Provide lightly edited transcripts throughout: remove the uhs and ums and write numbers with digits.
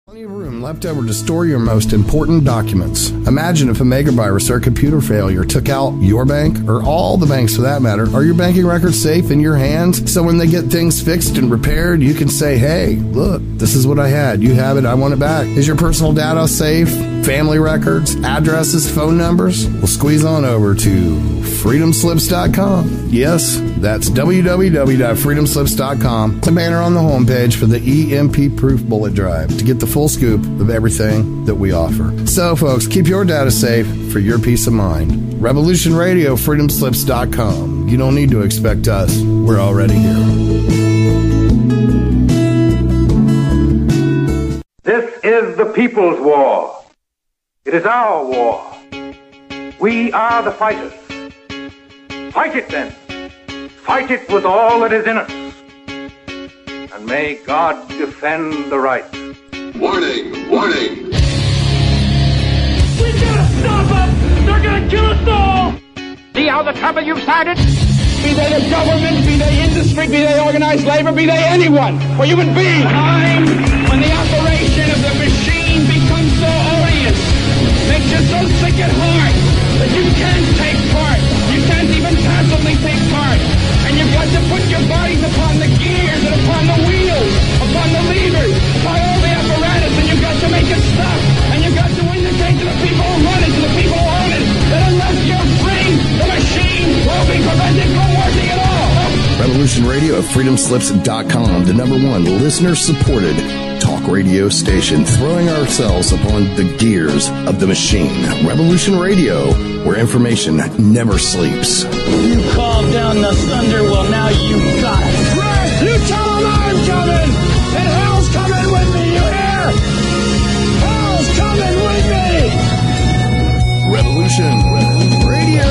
Plenty of room left over to store your most important documents. Imagine if a megavirus or computer failure took out your bank, or all the banks for that matter. Are your banking records safe in your hands? So when they get things fixed and repaired, you can say, hey, look, this is what I had. You have it. I want it back. Is your personal data safe? Family records, addresses, phone numbers? Well, squeeze on over to freedomslips.com. Yes, that's www.freedomslips.com. The banner on the homepage for the EMP-proof bullet drive to get the full scoop of everything that we offer. So, folks, keep your data safe for your peace of mind. Revolution Radio, freedomslips.com. You don't need to expect us. We're already here. This is the people's war. It is our war. We are the fighters. Fight it then. Fight it with all that is in us. And may God defend the right. Warning! Warning! We gotta stop them! They're gonna kill us all! See how the trouble you've started? Be they the government, be they industry, be they organized labor, be they anyone, or human beings. Time when the operation of the machine becomes so odious, makes you so sick at heart that you can't take part. You can't even passively take part. And you've got to put your bodies upon the gears and upon the wheels, upon the levers, upon all the apparatus, and you've got to make it stop. And you've got to indicate to the people who run it, to the people who own it, that unless you're free, the machine will be prevented from working at all. Revolution Radio at freedomslips.com, the #1 listener-supported talk radio station, throwing ourselves upon the gears of the machine. Revolution Radio, where information never sleeps. You called down the thunder, well now you got it. Right, you tell them I'm coming, and hell's coming with me, you hear? Hell's coming with me! Revolution Radio.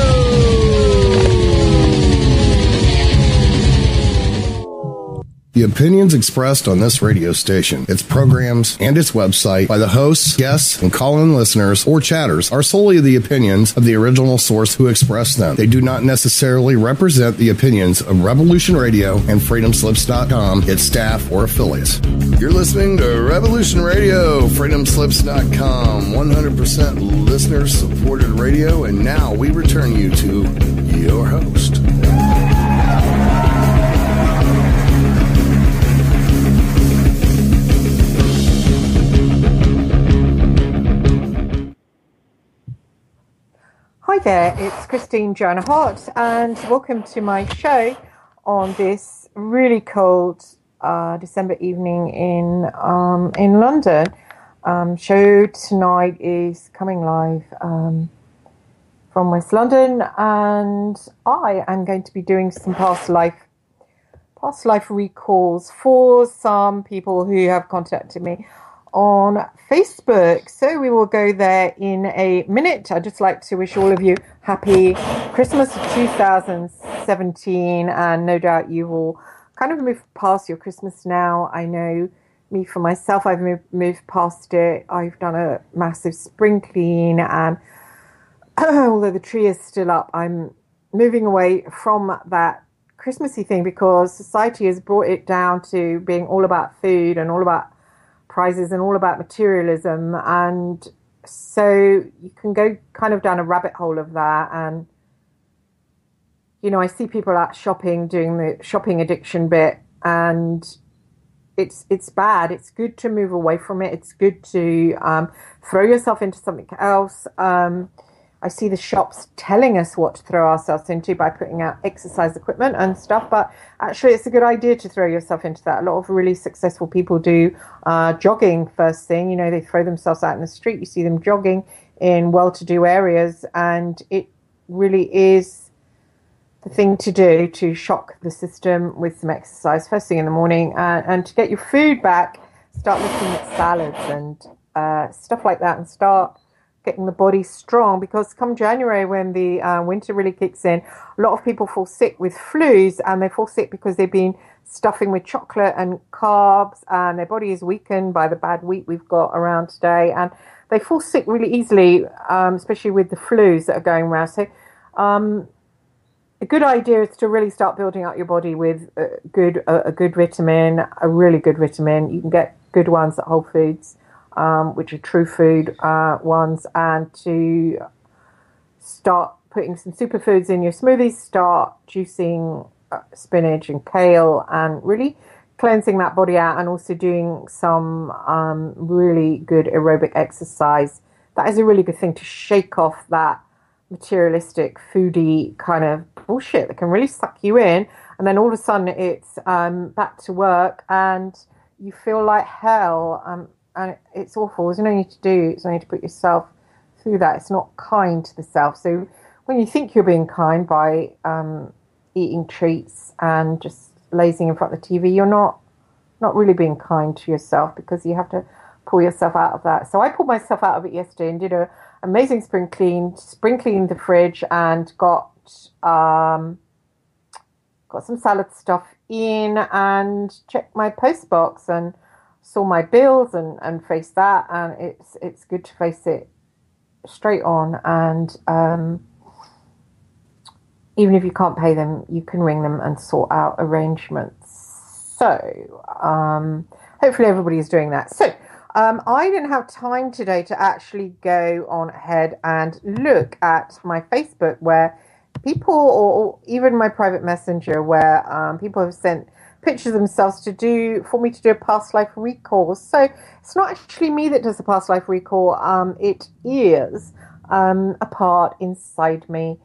The opinions expressed on this radio station, its programs, and its website by the hosts, guests, and call-in listeners or chatters are solely the opinions of the original source who expressed them. They do not necessarily represent the opinions of Revolution Radio and freedomslips.com, its staff, or affiliates. You're listening to Revolution Radio, freedomslips.com, 100% listener-supported radio, and now we return you to your host. Hi there, it's Christine Joanna Hart, and welcome to my show on this really cold December evening in London. Show tonight is coming live from West London, and I am going to be doing some past life recalls for some people who have contacted me on Facebook. So we will go there in a minute. I'd just like to wish all of you happy Christmas 2017, and no doubt you will kind of move past your Christmas now. I know me for myself, I've moved past it. I've done a massive spring clean, and although the tree is still up, I'm moving away from that Christmassy thing because society has brought it down to being all about food and all about prizes and all about materialism, and so you can go kind of down a rabbit hole of that. And you know, I see people out shopping, doing the shopping addiction bit, and it's bad. It's good to move away from it. It's good to throw yourself into something else. I see the shops telling us what to throw ourselves into by putting out exercise equipment and stuff, but actually it's a good idea to throw yourself into that. A lot of really successful people do jogging first thing. You know, they throw themselves out in the street. You see them jogging in well-to-do areas, and it really is the thing to do to shock the system with some exercise first thing in the morning, and to get your food back, start looking at salads and stuff like that, and start getting the body strong, because come January, when the winter really kicks in, a lot of people fall sick with flus, and they fall sick because they've been stuffing with chocolate and carbs, and their body is weakened by the bad wheat we've got around today, and they fall sick really easily, especially with the flus that are going around. So a good idea is to really start building up your body with a good vitamin, a really good vitamin. You can get good ones at Whole Foods. which are true food ones, and to start putting some superfoods in your smoothies, start juicing spinach and kale, and really cleansing that body out, and also doing some really good aerobic exercise. That is a really good thing to shake off that materialistic, foodie kind of bullshit that can really suck you in. And then all of a sudden it's back to work and you feel like hell. And it's awful. There's no need to do. There's no need to put yourself through that. It's not kind to the self. So when you think you're being kind by eating treats and just lazing in front of the TV, you're not really being kind to yourself, because you have to pull yourself out of that. So I pulled myself out of it yesterday and did a amazing spring cleaned the fridge, and got some salad stuff in, and checked my post box and saw my bills and faced that. And it's good to face it straight on, and even if you can't pay them, you can ring them and sort out arrangements. So hopefully everybody is doing that. So I didn't have time today to actually go on ahead and look at my Facebook, where people, or even my private messenger, where people have sent pictures of themselves for me to do a past life recall. So it's not actually me that does the past life recall. It is a part inside me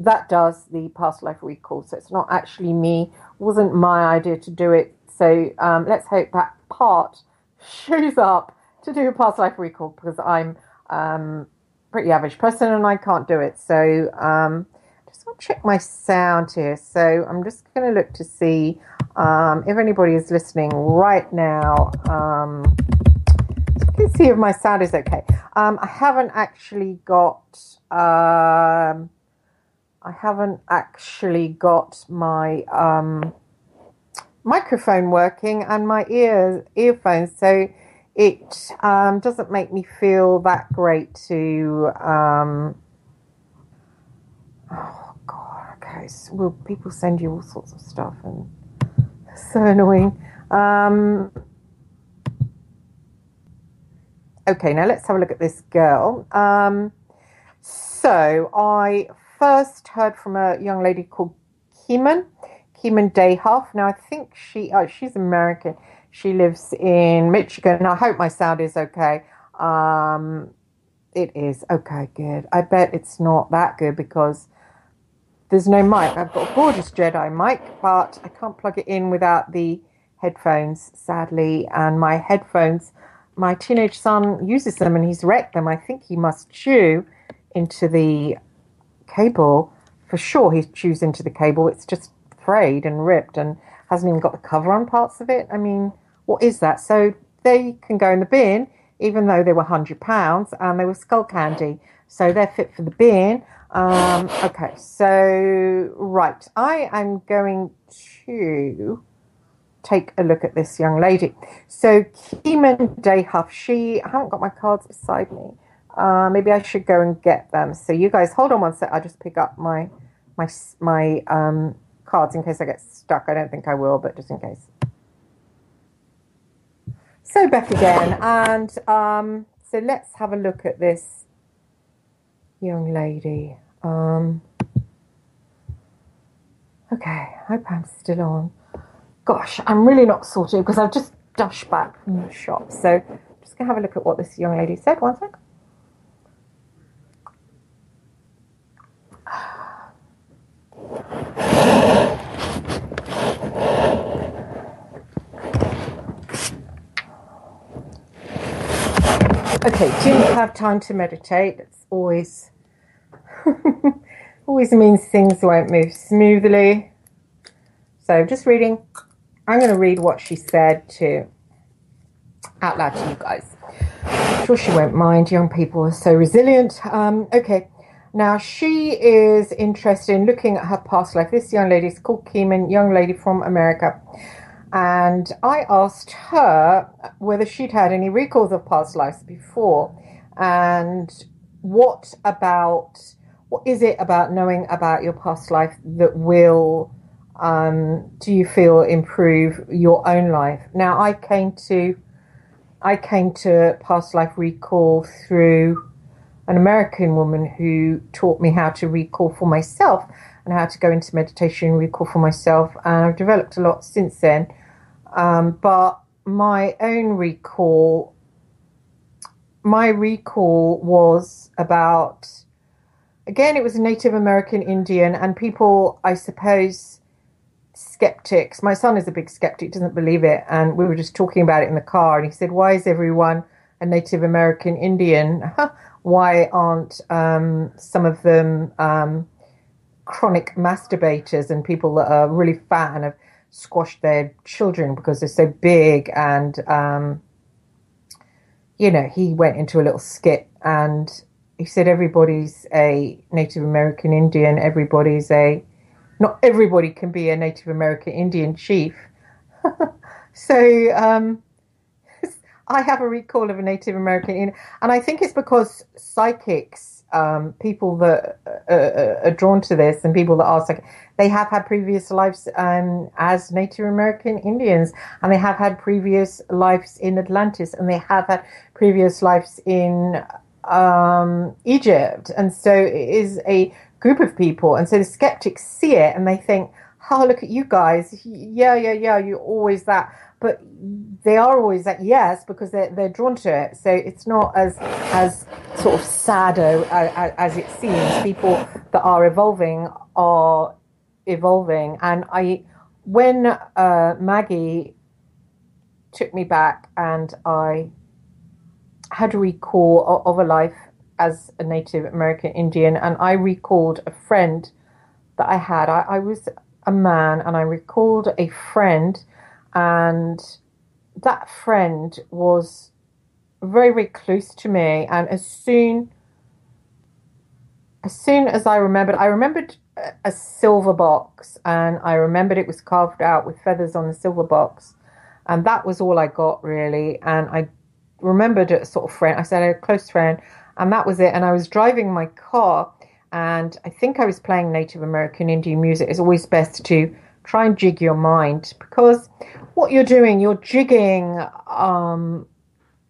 that does the past life recall. So it's not actually me. It wasn't my idea to do it. So let's hope that part shows up to do a past life recall, because I'm pretty average person and I can't do it. So just want to check my sound here. So I'm just going to look to see if anybody is listening right now. You can see if my sound is okay. I haven't actually got my microphone working and my earphones, so it doesn't make me feel that great to oh god, okay, so will people send you all sorts of stuff, and it's so annoying. Okay, now let's have a look at this girl. So I first heard from a young lady called Keemun Dayhoff. Now I think she's American. She lives in Michigan. I hope my sound is okay. It is okay, good. I bet it's not that good because there's no mic. I've got a gorgeous Jedi mic, but I can't plug it in without the headphones, sadly. And my headphones, my teenage son uses them and he's wrecked them. I think he must chew into the cable. For sure he chews into the cable. It's just frayed and ripped and hasn't even got the cover on parts of it. I mean, what is that? So they can go in the bin, even though they were £100 and they were skull candy. So they're fit for the bin. Okay, so, right. I am going to take a look at this young lady. So Keemun Dayhoff, I haven't got my cards beside me. Maybe I should go and get them. So you guys, hold on one sec. I'll just pick up my cards in case I get stuck. I don't think I will, but just in case. So back again, and so let's have a look at this young lady. Okay, hope I'm still on. Gosh, I'm really not sorted because I've just dashed back from the shop. So I'm just gonna have a look at what this young lady said. One sec. Okay, didn't have time to meditate. It's always means things won't move smoothly. So just reading. I'm going to read what she said out loud to you guys. I'm sure she won't mind. Young people are so resilient. Okay. Now, she is interested in looking at her past life. This young lady is called Keemun, young lady from America. And I asked her whether she'd had any recalls of past lives before. And what is it about knowing about your past life that will, do you feel, improve your own life? Now, I came to I came to past life recall through an American woman who taught me how to recall for myself and how to go into meditation and recall for myself. And I've developed a lot since then. But my recall was about, again, it was a Native American Indian, and people, I suppose, skeptics. My son is a big skeptic, doesn't believe it. And we were just talking about it in the car, and he said, why is everyone a Native American Indian? Why aren't some of them chronic masturbators and people that are really fat and have squashed their children because they're so big? And, he went into a little skit and he said, everybody's a Native American Indian. Not everybody can be a Native American Indian chief. So, I have a recall of a Native American Indian, and I think it's because psychics, people that are drawn to this, and people that are psychic, they have had previous lives as Native American Indians, and they have had previous lives in Atlantis, and they have had previous lives in Egypt, and so it is a group of people, and so the skeptics see it and they think, oh, look at you guys, yeah, you're always that. But they are always that, yes, because they're drawn to it. So it's not as sort of sad as it seems. People that are evolving. And when Maggie took me back and I had a recall of a life as a Native American Indian, and I recalled a friend that I had. I was a man, and I recalled a friend. And that friend was very, very close to me. And as soon as I remembered a silver box, and I remembered it was carved out with feathers on the silver box. And that was all I got, really. And I remembered a sort of friend. I said I had a close friend, and that was it. And I was driving my car, and I think I was playing Native American Indian music. It's always best to try and jig your mind, because what you're doing, you're jigging a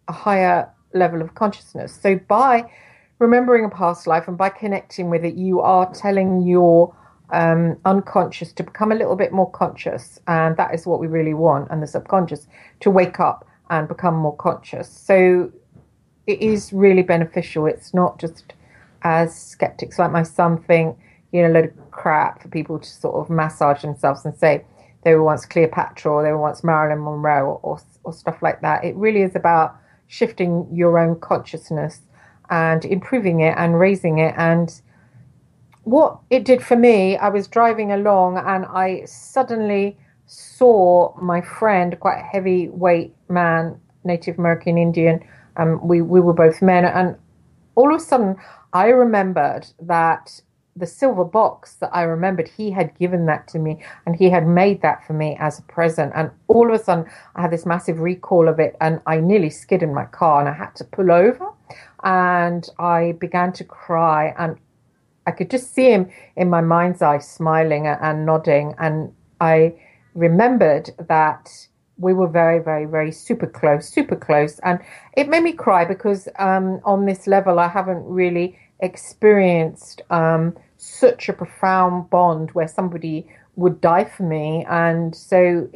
higher level of consciousness. So by remembering a past life and by connecting with it, you are telling your unconscious to become a little bit more conscious. And that is what we really want, and the subconscious to wake up and become more conscious. So it is really beneficial. It's not just, as skeptics like my son think, a load of crap for people to sort of massage themselves and say they were once Cleopatra or they were once Marilyn Monroe or stuff like that. It really is about shifting your own consciousness and improving it and raising it. And what it did for me, I was driving along and I suddenly saw my friend, quite a heavyweight man, Native American Indian. We were both men, and all of a sudden I remembered that the silver box that I remembered, he had given that to me, and he had made that for me as a present. And all of a sudden I had this massive recall of it, and I nearly skidded my car and I had to pull over, and I began to cry, and I could just see him in my mind's eye smiling and nodding. And I remembered that we were very, very, very super close. And it made me cry because on this level, I haven't really experienced such a profound bond where somebody would die for me. And so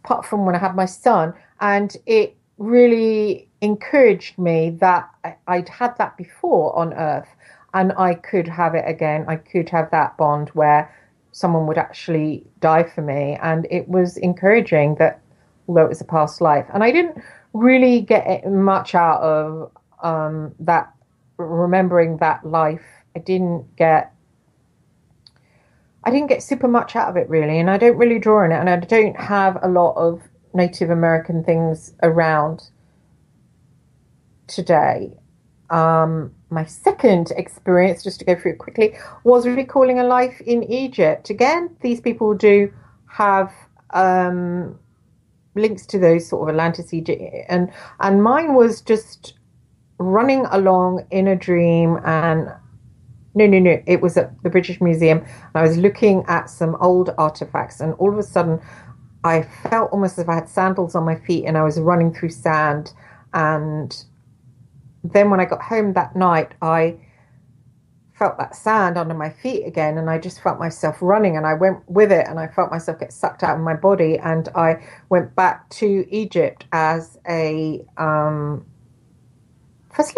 apart from when I had my son, and it really encouraged me that I'd had that before on Earth, and I could have it again. I could have that bond where someone would actually die for me. And it was encouraging that, although it was a past life, and I didn't really get much out of that, remembering that life. I didn't get super much out of it, really, and I don't really draw on it, and I don't have a lot of Native American things around today. My second experience, just to go through it quickly, was recalling a life in Egypt. Again, these people do have links to those sort of Atlantis, Egypt, and mine was just running along in a dream, and no, it was at the British Museum, and I was looking at some old artifacts, and all of a sudden I felt almost as if I had sandals on my feet and I was running through sand. And then when I got home that night, I felt that sand under my feet again, and I just felt myself running, and I went with it, and I felt myself get sucked out of my body, and I went back to Egypt as firstly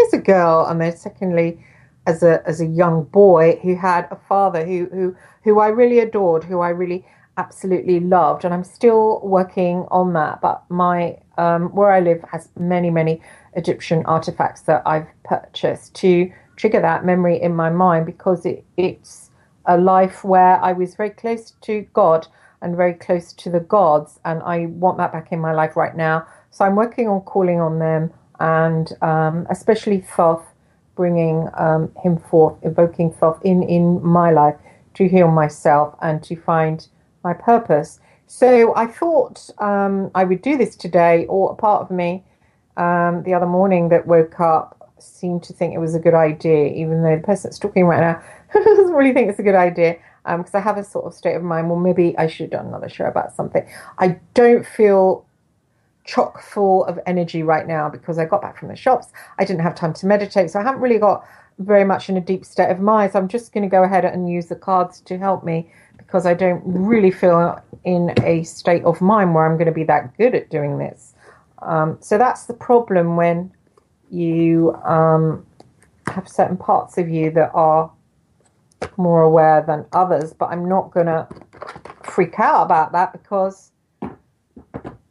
as a girl, and then secondly as a young boy who had a father who I really adored, who I really absolutely loved, and I'm still working on that. But my where I live has many Egyptian artifacts that I've purchased to trigger that memory in my mind, because it's a life where I was very close to God and very close to the gods, and I want that back in my life right now. So I'm working on calling on them, and especially Thoth, bringing him forth, evoking Thoth in my life to heal myself and to find my purpose. So I thought I would do this today, or a part of me the other morning that woke up seemed to think it was a good idea, even though the person that's talking right now doesn't really think it's a good idea, because I have a sort of state of mind, well, maybe I should have done another show about something. I don't feel chock full of energy right now because I got back from the shops. I didn't have time to meditate, so I haven't really got very much in a deep state of mind. So I'm just going to go ahead and use the cards to help me, because I don't really feel in a state of mind where I'm going to be that good at doing this. So that's the problem when you have certain parts of you that are more aware than others. But I'm not going to freak out about that, because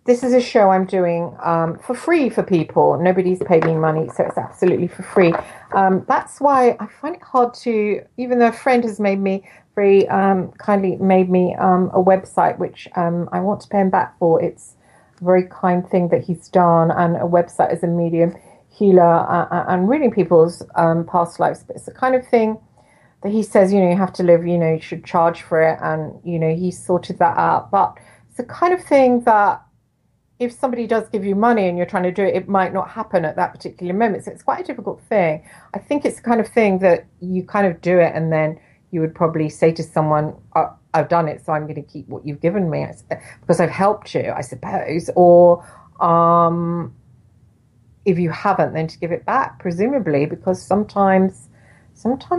this is a show I'm doing for free for people. Nobody's paid me money, so it's absolutely for free. That's why I find it hard to, even though a friend has made me very kindly made me a website, which I want to pay him back for. It's a very kind thing that he's done, and a website as a medium healer and reading people's past lives. But it's the kind of thing that he says, you have to live, you should charge for it, and he sorted that out. But it's the kind of thing that if somebody does give you money and you're trying to do it, it might not happen at that particular moment. So it's quite a difficult thing. I think it's the kind of thing that you kind of do it, and then you would probably say to someone, I've done it, so I'm going to keep what you've given me because I've helped you, I suppose. Or if you haven't, then to give it back, presumably, because sometimes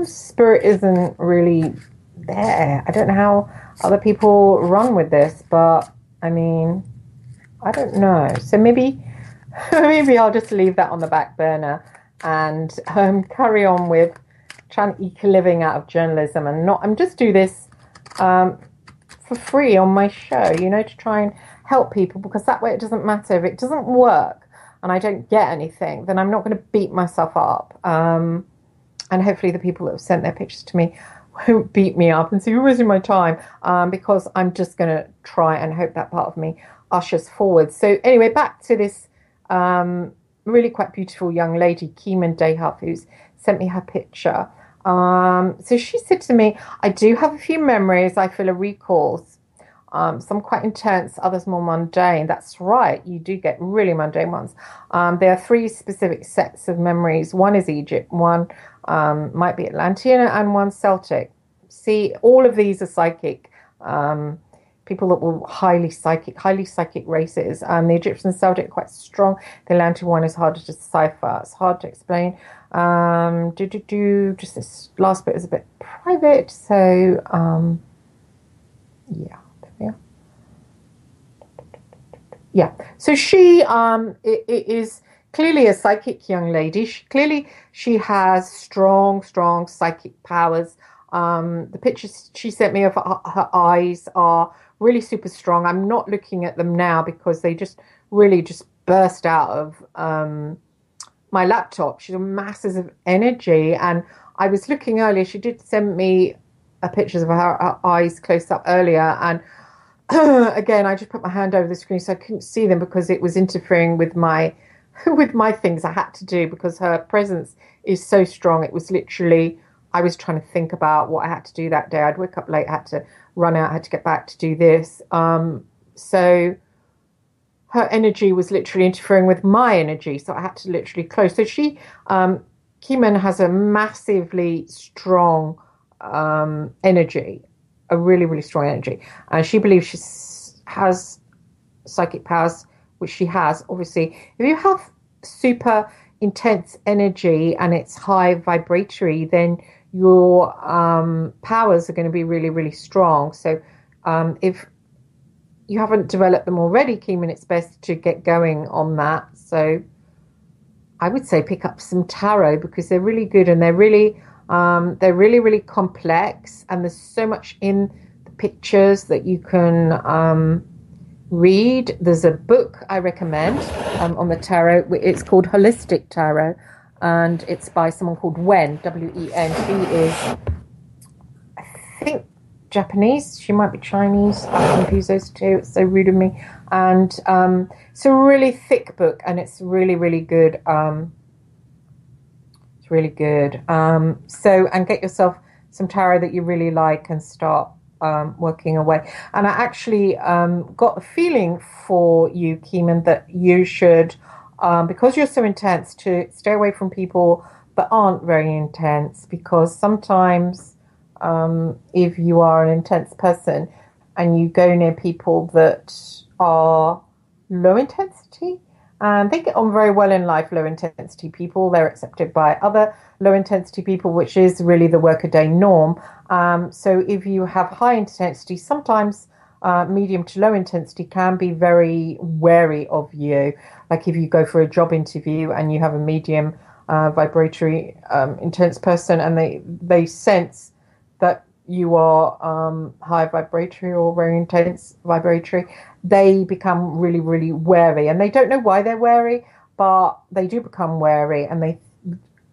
spirit isn't really there. I don't know how other people run with this, but I mean, I don't know. So maybe I'll just leave that on the back burner and carry on with trying to eke a living out of journalism, and I'm just do this for free on my show, to try and help people, because that way it doesn't matter if it doesn't work and I don't get anything, then I'm not going to beat myself up. And hopefully the people that have sent their pictures to me won't beat me up and say, you're wasting my time, because I'm just going to try and hope that part of me ushers forward. So anyway, back to this really quite beautiful young lady, Keemun, who's sent me her picture. So she said to me, I do have a few memories I feel are recalls. Some quite intense, others more mundane. That's right, you do get really mundane ones. There are 3 specific sets of memories. One is Egypt, one might be Atlantean, and one Celtic. See, all of these are psychic. People that were highly psychic races. The Egyptian Celtic are quite strong. The Atlantean one is harder to decipher. It's hard to explain. Just this last bit is a bit private. So, yeah. Yeah, so she is clearly a psychic young lady. She has strong psychic powers. The pictures she sent me of her eyes are really super strong. I'm not looking at them now because they just burst out of my laptop. She's masses of energy, and I was looking earlier. She did send me pictures of her eyes close up earlier, and again, I just put my hand over the screen so I couldn't see them because it was interfering with my things I had to do, because her presence is so strong. It was literally, I was trying to think about what I had to do that day. I'd wake up late, had to run out, had to get back to do this. So her energy was literally interfering with my energy, so I had to literally close. So she, Keemun, has a massively strong energy, a really strong energy. And she believes she has psychic powers, which she has, obviously, if you have super intense energy and it's high vibratory, then your powers are going to be really, really strong. So if you haven't developed them already, Keemun, it's best to get going on that. So I would say pick up some tarot, because they're really good, and they're really, really complex, and there's so much in the pictures that you can read. There's a book I recommend on the tarot. It's called Holistic Tarot, and it's by someone called Wen, W-E-N. She is, I think, Japanese. She might be Chinese. I confuse those two. It's so rude of me. And it's a really thick book, and it's really, really good. It's really good. So, and get yourself some tarot that you really like and start working away. And I actually got a feeling for you, Keemun, that you should, because you're so intense, to stay away from people that aren't very intense, because sometimes if you are an intense person and you go near people that are low intensity, and they get on very well in life, low intensity people, they're accepted by other low intensity people, which is really the workaday norm. So if you have high intensity, sometimes medium to low intensity can be very wary of you. Like if you go for a job interview and you have a medium vibratory intense person, and they sense that you are high vibratory or very intense vibratory, they become really, really wary. And they don't know why they're wary, but they do become wary, and they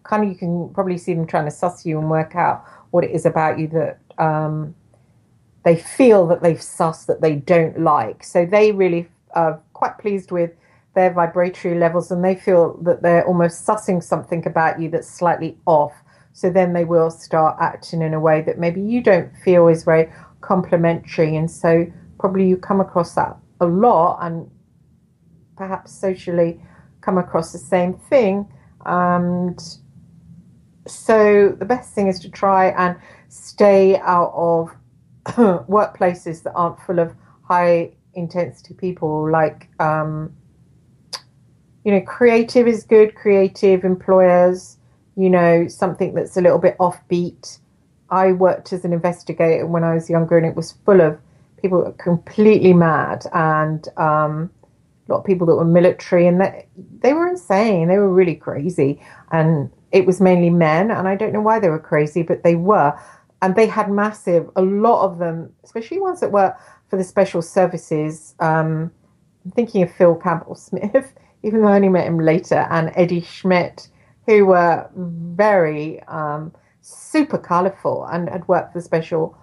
kind of, you can probably see them trying to suss you and work out what it is about you that they feel that they've sussed that they don't like. So they really are quite pleased with their vibratory levels, and they feel that they're almost sussing something about you that's slightly off. So then they will start acting in a way that maybe you don't feel is very complimentary. And so probably you come across that a lot, and perhaps socially come across the same thing. And so the best thing is to try and stay out of workplaces that aren't full of high intensity people. Like, creative is good, creative employers, something that's a little bit offbeat. I worked as an investigator when I was younger, and it was full of people that were completely mad, and a lot of people that were military, and they were insane. They were really crazy, and it was mainly men, and I don't know why they were crazy, but they were. And they had a lot of them, especially ones that were for the special services. I'm thinking of Phil Campbell-Smith, even though I only met him later, and Eddie Schmidt, who were very super colourful and had worked for special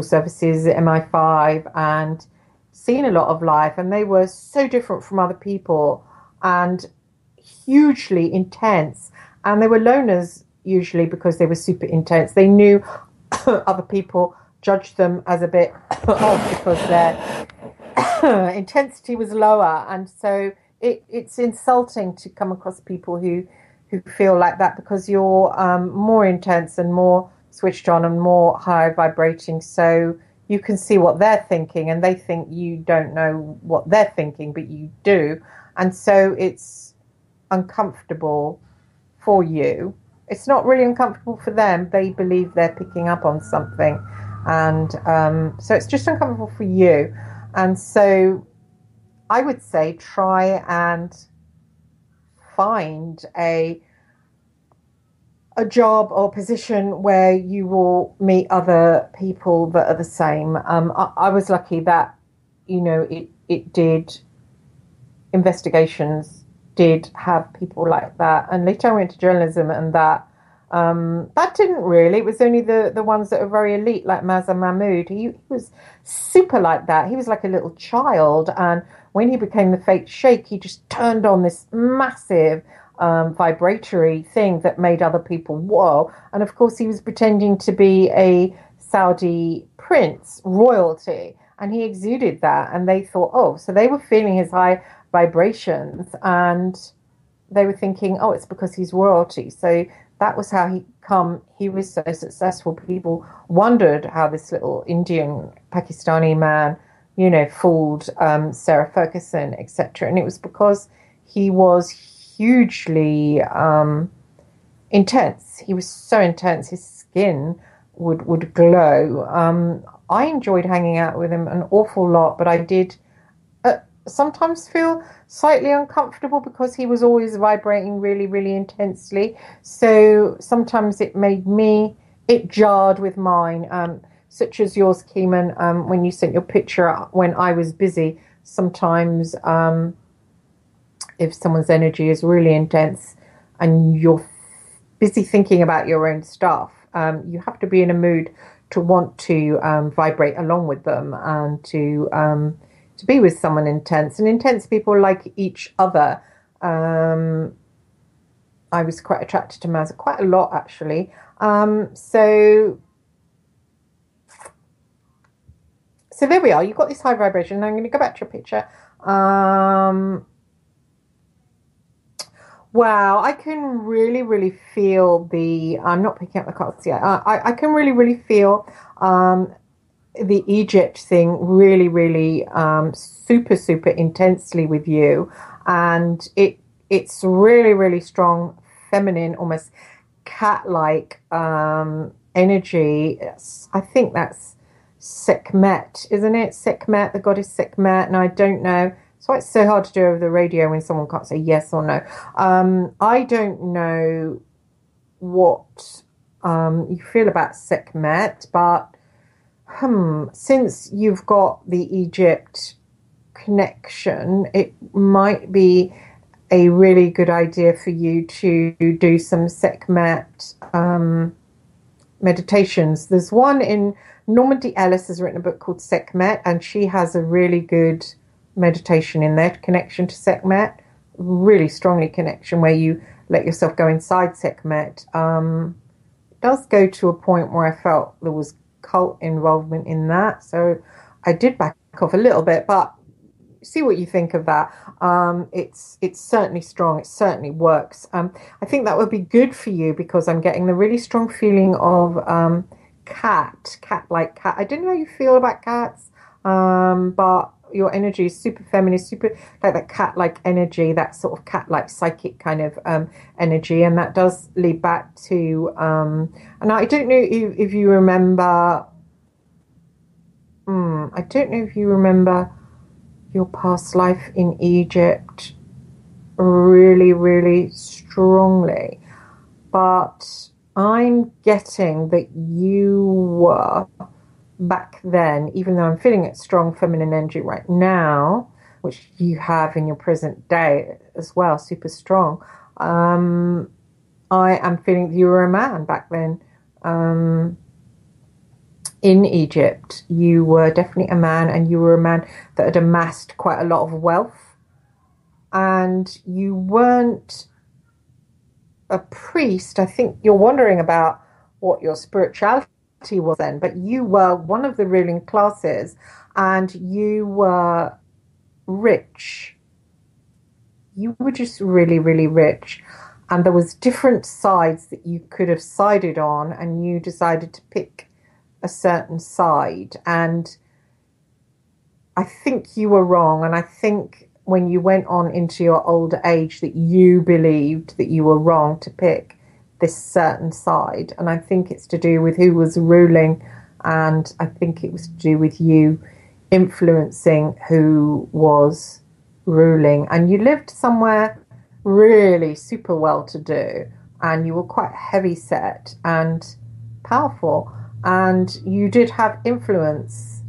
services at MI5 and seen a lot of life. And they were so different from other people and hugely intense. And they were loners usually because they were super intense. They knew other people judged them as a bit odd because their intensity was lower. And so it's insulting to come across people who feel like that, because you're more intense and more switched on and more high vibrating. So you can see what they're thinking, and they think you don't know what they're thinking, but you do. And so it's uncomfortable for you. It's not really uncomfortable for them. They believe they're picking up on something. And so it's just uncomfortable for you. And so I would say try and find a job or position where you will meet other people that are the same. I was lucky that, it did, investigations did have people like that. And later I went to journalism, and that didn't really. It was only the ones that are very elite, like Mazza Mahmood. He was super like that. He was like a little child. And when he became the fake sheikh, he just turned on this massive vibratory thing that made other people whoa. And of course, he was pretending to be a Saudi prince, royalty, and he exuded that. And they thought, oh, so they were feeling his high vibrations, and they were thinking, oh, it's because he's royalty. So that was how he was so successful. People wondered how this little Indian Pakistani man fooled Sarah Ferguson, etc. And it was because he was hugely intense. He was so intense. His skin would glow. I enjoyed hanging out with him an awful lot, but I did sometimes feel slightly uncomfortable because he was always vibrating really, really intensely. So sometimes it jarred with mine, such as yours, Keemun, when you sent your picture when I was busy. Sometimes if someone's energy is really intense and you're busy thinking about your own stuff, you have to be in a mood to want to vibrate along with them and to be with someone intense. And intense people like each other. I was quite attracted to Maz quite a lot, actually. So there we are. You've got this high vibration. Now I'm going to go back to your picture. Wow, I can really, really feel I'm not picking up the cards yet. I can really, really feel the Egypt thing really, really super, super intensely with you. And it's really, really strong, feminine, almost cat-like energy. I think that's Sekhmet, isn't it? Sekhmet, the goddess Sekhmet. And I don't know. That's why it's so hard to do over the radio when someone can't say yes or no. I don't know what you feel about Sekhmet, but since you've got the Egypt connection, it might be a really good idea for you to do some Sekhmet meditations. There's one in Normandy Ellis has written a book called Sekhmet, and she has a really good meditation in there, connection to Sekhmet, really strongly connection where you let yourself go inside Sekhmet. It does go to a point where I felt there was cult involvement in that, so I did back off a little bit, but see what you think of that. It's certainly strong, it certainly works. I think that would be good for you because I'm getting the really strong feeling of cat like cat. I don't know how you feel about cats, but your energy is super feminine, super like that cat-like energy, that sort of cat-like psychic kind of energy, and that does lead back to and I don't know if you remember I don't know if you remember your past life in Egypt really, really strongly, but I'm getting that you were back then, even though I'm feeling it strong feminine energy right now, which you have in your present day as well, super strong. I am feeling that you were a man back then. In Egypt, you were definitely a man, and you were a man that had amassed quite a lot of wealth, and you weren't a priest. I think you're wondering about what your spirituality was then, but you were one of the ruling classes, and you were rich. You were just really, really rich, and there was different sides that you could have sided on, and you decided to pick a certain side, and I think you were wrong. And I think when you went on into your older age that you believed that you were wrong to pick this certain side, and I think it's to do with who was ruling, and I think it was to do with you influencing who was ruling. And you lived somewhere really super well to do, and you were quite heavy set and powerful, and you did have influence.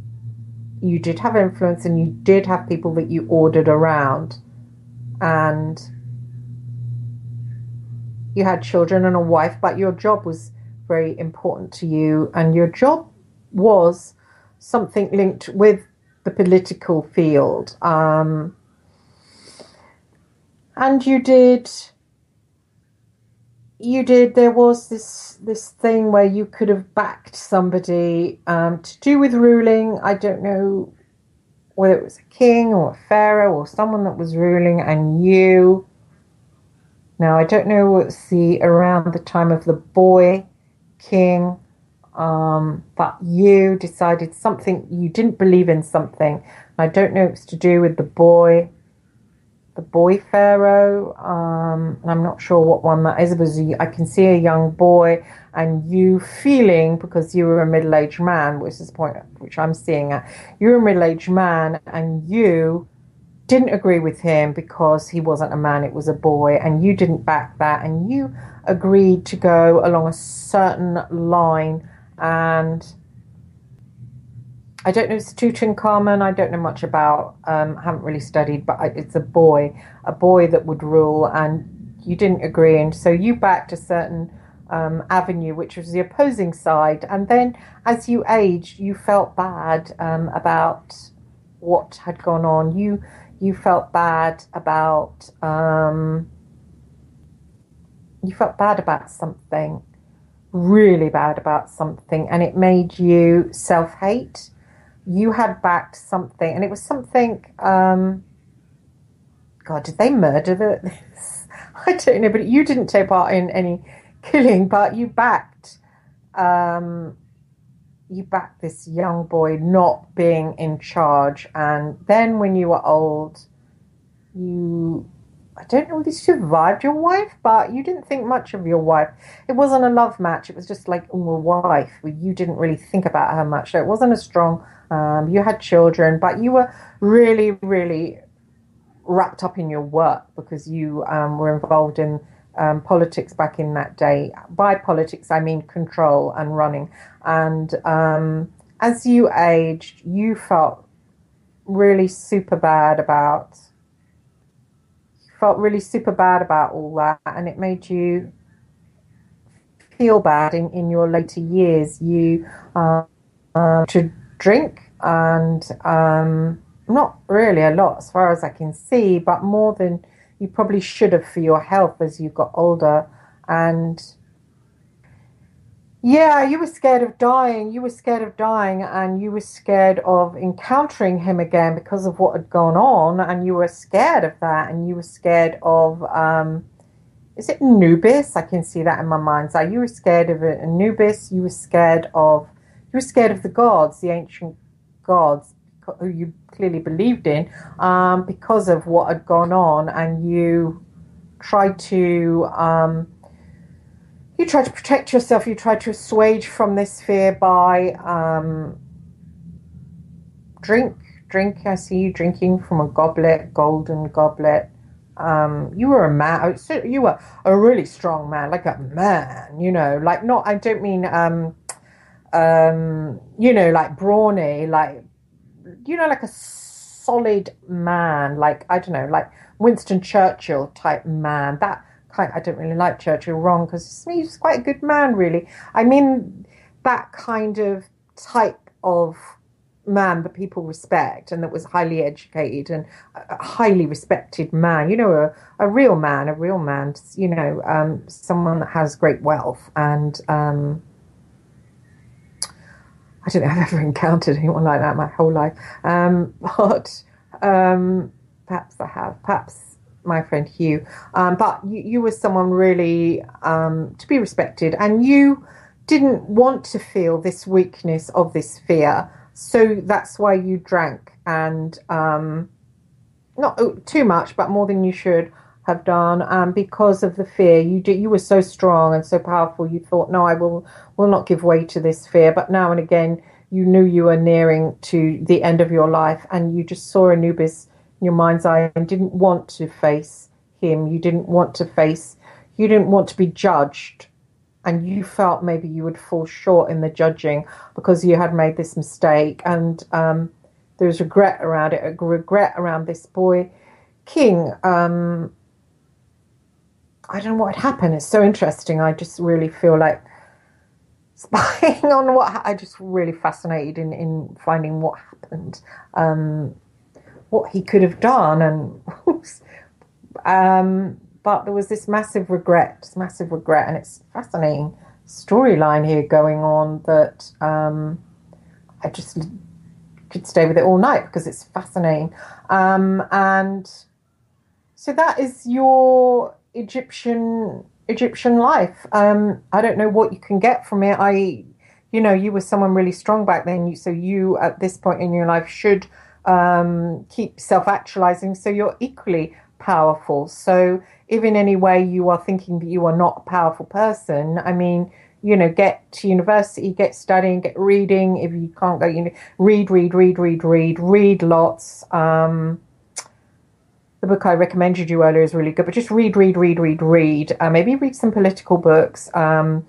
You did have influence, and you did have people that you ordered around, and you had children and a wife, but your job was very important to you, and your job was something linked with the political field. And there was this thing where you could have backed somebody to do with ruling. I don't know whether it was a king or a pharaoh or someone that was ruling, and you. Now, I don't know what's around the time of the boy king but you decided something, you didn't believe in something. I don't know if it's to do with the boy pharaoh, and I'm not sure what one that is, but I can see a young boy and you feeling, because you were a middle-aged man, which is the point which I'm seeing at, you're a middle-aged man and you didn't agree with him because he wasn't a man, it was a boy, and you didn't back that, and you agreed to go along a certain line. And I don't know, it's Tutankhamun, I don't know much about, haven't really studied, but it's a boy that would rule, and you didn't agree, and so you backed a certain avenue, which was the opposing side. And then as you aged, you felt bad about what had gone on. You felt bad about something, really bad about something, and it made you self-hate. You had backed something, and it was something, God, did they murder this? I don't know, but you didn't take part in any killing, but you backed this young boy not being in charge. And then when you were old, I don't know if you survived your wife, but you didn't think much of your wife. It wasn't a love match. It was just like, a wife. You didn't really think about her much. So it wasn't a strong, you had children, but you were really, really wrapped up in your work because you were involved in politics back in that day. By politics, I mean control and running. And as you aged, you felt really super bad about all that, and it made you feel bad in your later years. You to drink, and not really a lot as far as I can see, but more than you probably should have for your health as you got older. And yeah, you were scared of dying. And you were scared of encountering him again because of what had gone on. And you were scared of that. And you were scared of, is it Anubis? I can see that in my mind's eye. You were scared of Anubis. You were scared of the gods, the ancient gods, who you clearly believed in, because of what had gone on. And you tried to protect yourself. You tried to assuage from this fear by drink. I see you drinking from a golden goblet. You were a man. You were a really strong man, like a man. Like not. I don't mean like brawny, like like a solid man, like I don't know, like Winston Churchill type man. That. I don't really like Churchill, wrong, because he's quite a good man, really. I mean, that kind of type of man that people respect and that was highly educated and a highly respected man. A real man, someone that has great wealth. And I don't know if I've ever encountered anyone like that my whole life. But perhaps I have. Perhaps my friend Hugh, but you were someone really to be respected, and you didn't want to feel this weakness of this fear, so that's why you drank, and not too much, but more than you should have done, because of the fear. You were so strong and so powerful. You thought, no, I will not give way to this fear. But now and again, you knew you were nearing to the end of your life, and you just saw Anubis your mind's eye and didn't want to face him. You didn't want to be judged, and you felt maybe you would fall short in the judging because you had made this mistake. And there was regret around it, a regret around this boy king. I don't know what had happened. It's so interesting. I just really feel like spying on I just really fascinated in finding what happened, what he could have done, and but there was this massive regret, and it's a fascinating storyline here going on that I just could stay with it all night because it's fascinating. And so that is your Egyptian life. I don't know what you can get from it. you were someone really strong back then. So you, at this point in your life, should keep self-actualizing. So you're equally powerful. So if in any way you are thinking that you are not a powerful person, I mean, get to university, get studying, get reading. If you can't go, read lots. The book I recommended you earlier is really good, but just read. Maybe read some political books and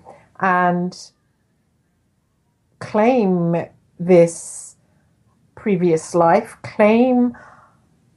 claim this previous life, claim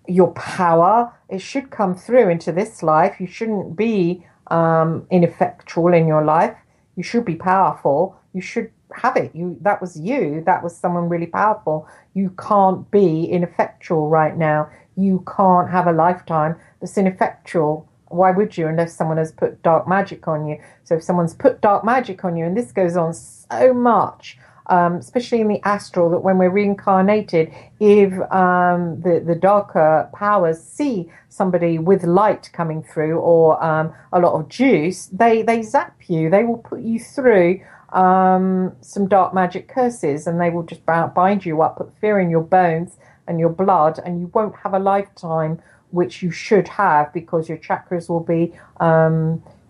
your power. It should come through into this life. You shouldn't be ineffectual in your life. You should be powerful. You should have it. That was you. That was someone really powerful. You can't be ineffectual right now. You can't have a lifetime that's ineffectual. Why would you, unless someone has put dark magic on you? So if someone's put dark magic on you, and this goes on so much, especially in the astral, that when we're reincarnated, if the darker powers see somebody with light coming through or a lot of juice, they zap you. They will put you through some dark magic curses, and they will just bind you up, put fear in your bones and your blood, and you won't have a lifetime which you should have, because your chakras will be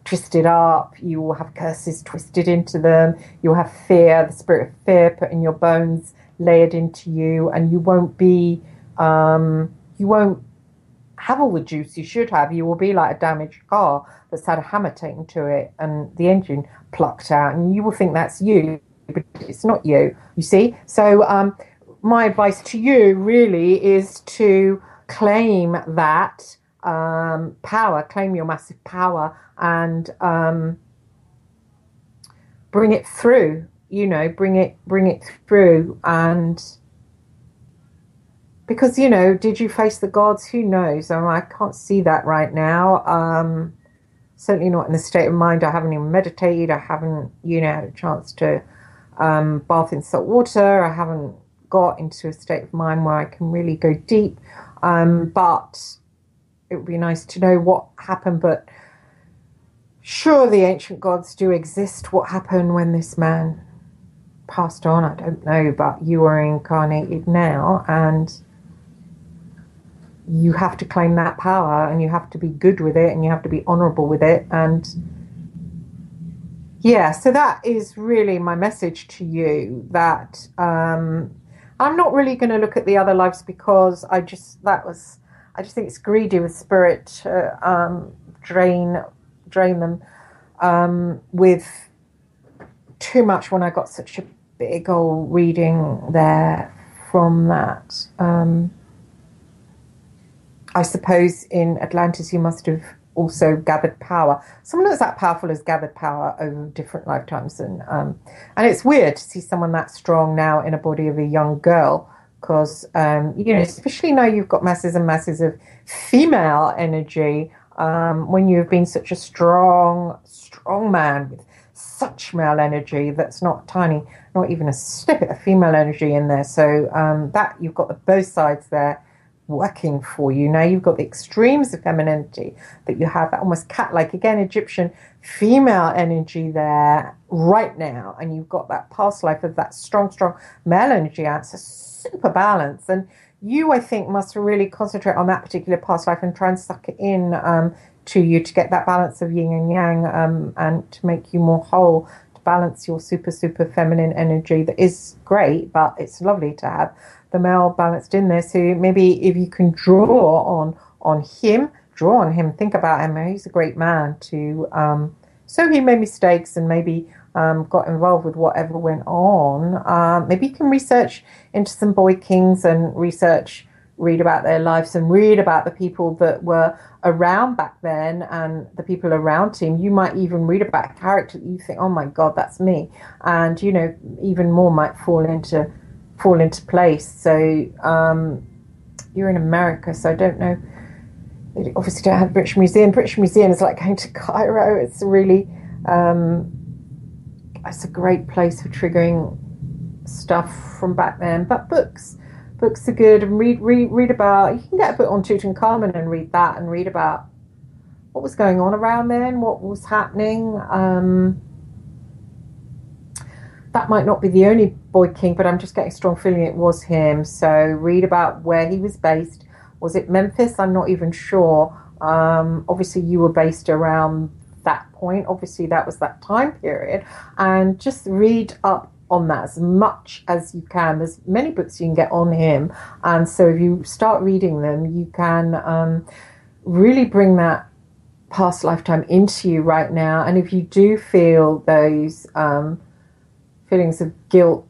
twisted up. You will have curses twisted into them. You'll have fear, the spirit of fear put in your bones, layered into you, and you won't be you won't have all the juice you should have. You will be like a damaged car that's had a hammer taken to it and the engine plucked out, and you will think that's you, but it's not you, you see. So my advice to you really is to claim that power, claim your massive power, and bring it through, bring it through. And because, did you face the gods? Who knows? I can't see that right now. Certainly not in the state of mind. I haven't even meditated. I haven't, had a chance to bath in salt water. I haven't got into a state of mind where I can really go deep. But it would be nice to know what happened. But sure, the ancient gods do exist. What happened when this man passed on, I don't know. But you are incarnated now, and you have to claim that power, and you have to be good with it, and you have to be honorable with it. And yeah, so that is really my message to you, that I'm not really going to look at the other lives, because I just think it's greedy with spirit to drain them with too much, when I got such a big old reading there from that. I suppose in Atlantis you must have also gathered power. Someone that's that powerful has gathered power over different lifetimes, and it's weird to see someone that strong now in a body of a young girl, because especially now you've got masses and masses of female energy, when you've been such a strong man with such male energy that's not tiny, not even a snippet of female energy in there. So that you've got both sides there working for you. Now you've got the extremes of femininity that you have, that almost cat-like, again, Egyptian female energy there right now, and you've got that past life of that strong male energy out. So super balanced, and you, I think, must really concentrate on that particular past life and try and suck it in to you, to get that balance of yin and yang, and to make you more whole, to balance your super feminine energy that is great, but it's lovely to have the male balanced in there. So maybe if you can draw on him, think about him. He's a great man to, so he made mistakes and maybe got involved with whatever went on. Maybe you can research into some boy kings and read about their lives and read about the people that were around back then and the people around him. You might even read about a character that you think, oh my God, that's me. And, even more might fall into place. So you're in America, so I don't know. They obviously don't have British Museum. British Museum is like going to Cairo. It's really it's a great place for triggering stuff from back then. But books are good, and read about. You can get a book on Tutankhamun and read that, and read about what was going on around then, what was happening. that might not be the only boy king, but I'm just getting a strong feeling it was him. So read about where he was based. Was it Memphis? I'm not even sure. Obviously, you were based around that point. Obviously, that was that time period. And just read up on that as much as you can. There's many books you can get on him. And so if you start reading them, you can really bring that past lifetime into you right now. And if you do feel those feelings of guilt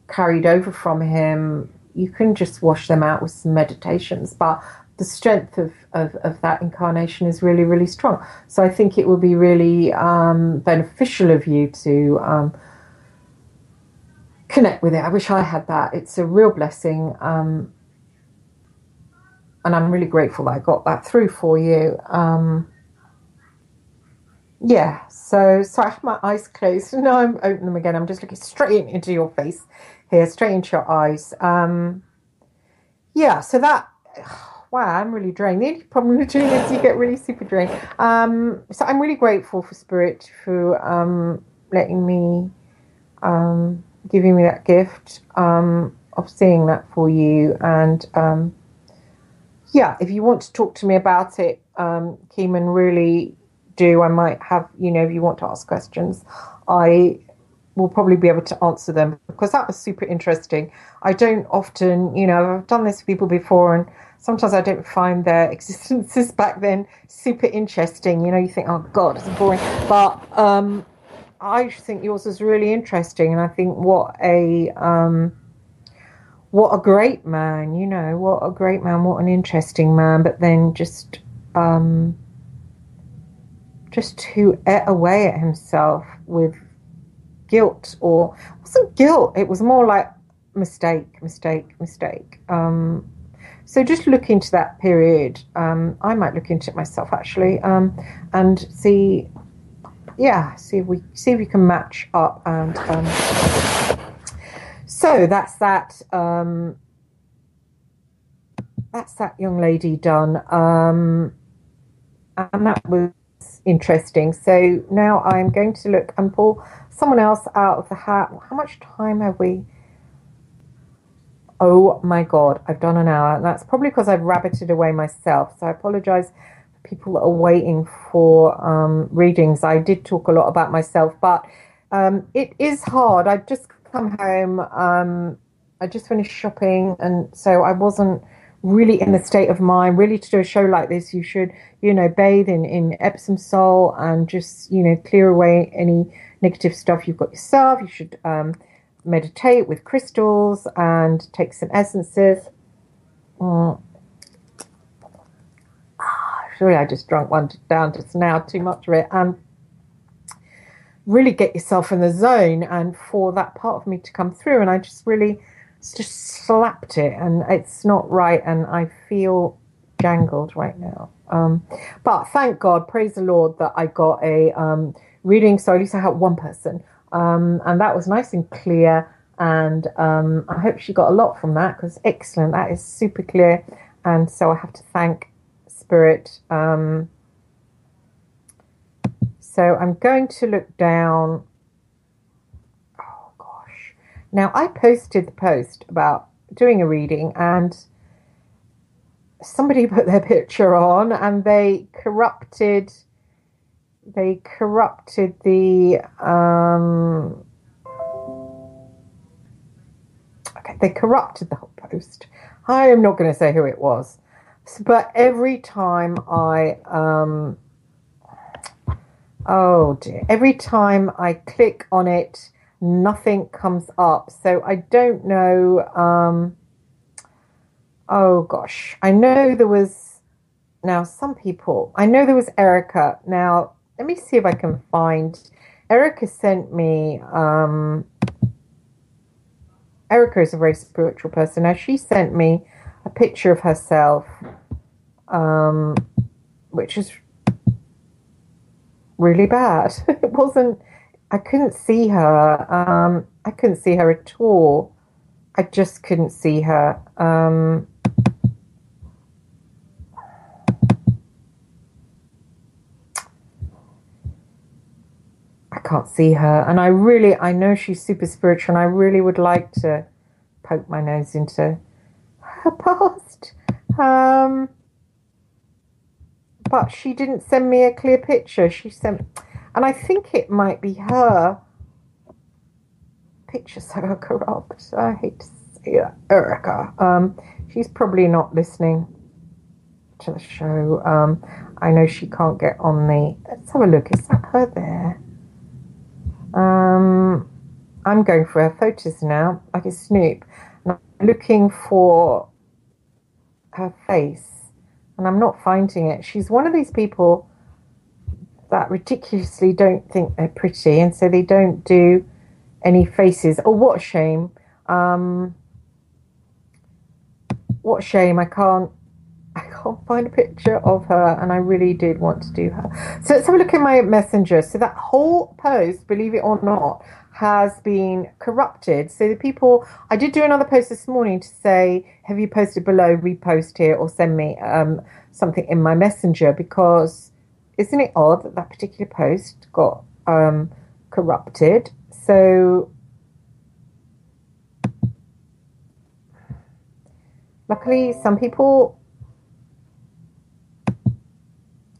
carried over from him, you can just wash them out with some meditations. But the strength of that incarnation is really, really strong. So I think it would be really beneficial of you to connect with it. I wish I had that. It's a real blessing. And I'm really grateful that I got that through for you. Yeah, so I have my eyes closed. Now I'm opening them again. I'm just looking straight into your face here, straight into your eyes. Yeah, so that, wow, I'm really drained. The only problem with doing is you get really super drained. So I'm really grateful for Spirit for letting me, giving me that gift of seeing that for you. And yeah, if you want to talk to me about it, Keemun, really do. I might have, if you want to ask questions, I will probably be able to answer them, because that was super interesting. I don't often, I've done this for people before, and sometimes I don't find their existences back then super interesting. You think, oh God, it's boring. But I think yours is really interesting, and I think what a great man, what a great man, what an interesting man. But then just who ate away at himself with guilt, or it wasn't guilt, it was more like mistake. So just look into that period. I might look into it myself actually, and see if we can match up. And so that's that young lady done, and that was interesting. So now I'm going to look and pull someone else out of the hat. How much time have we? Oh my God, I've done an hour. And that's probably because I've rabbited away myself. So I apologize for people that are waiting for readings. I did talk a lot about myself, but it is hard. I've just come home. I just finished shopping, and so I wasn't really in the state of mind. Really, to do a show like this, you should, bathe in Epsom salt and just, clear away any negative stuff you've got yourself. You should meditate with crystals and take some essences. Sorry, I just drank one down just now, too much of it. And really get yourself in the zone, and for that part of me to come through. And I just really just slapped it, and it's not right, and I feel jangled right now. But thank God, praise the Lord, that I got a reading. So at least I helped one person, and that was nice and clear. And I hope she got a lot from that, because excellent, that is super clear. And so I have to thank Spirit. So I'm going to look down. Oh gosh. Now I posted the post about doing a reading, and somebody put their picture on, and they corrupted the they corrupted the whole post. I am not going to say who it was, but every time every time I click on it, nothing comes up. So I don't know. Oh gosh, I know there was Erica. Now let me see if I can find. Erica sent me. Erica is a very spiritual person. Now she sent me a picture of herself, which is really bad. It wasn't. I couldn't see her. I couldn't see her at all. I just couldn't see her. I can't see her. And I know she's super spiritual, and I really would like to poke my nose into her past. But she didn't send me a clear picture. She sent, and I think it might be her. Pictures so corrupt. I hate to say that, Erica. She's probably not listening to the show. I know she can't get on the. Let's have a look. Is that her there? I'm going for her photos now, like a snoop, and I'm looking for her face, and I'm not finding it. She's one of these people that ridiculously don't think they're pretty, and so they don't do any faces. Oh, what a shame. What a shame. I can't find a picture of her, and I really did want to do her. So let's have a look in my messenger. So that whole post, believe it or not, has been corrupted. So the people, I did do another post this morning to say, have you posted below, repost here, or send me something in my messenger, because isn't it odd that that particular post got corrupted? So luckily some people,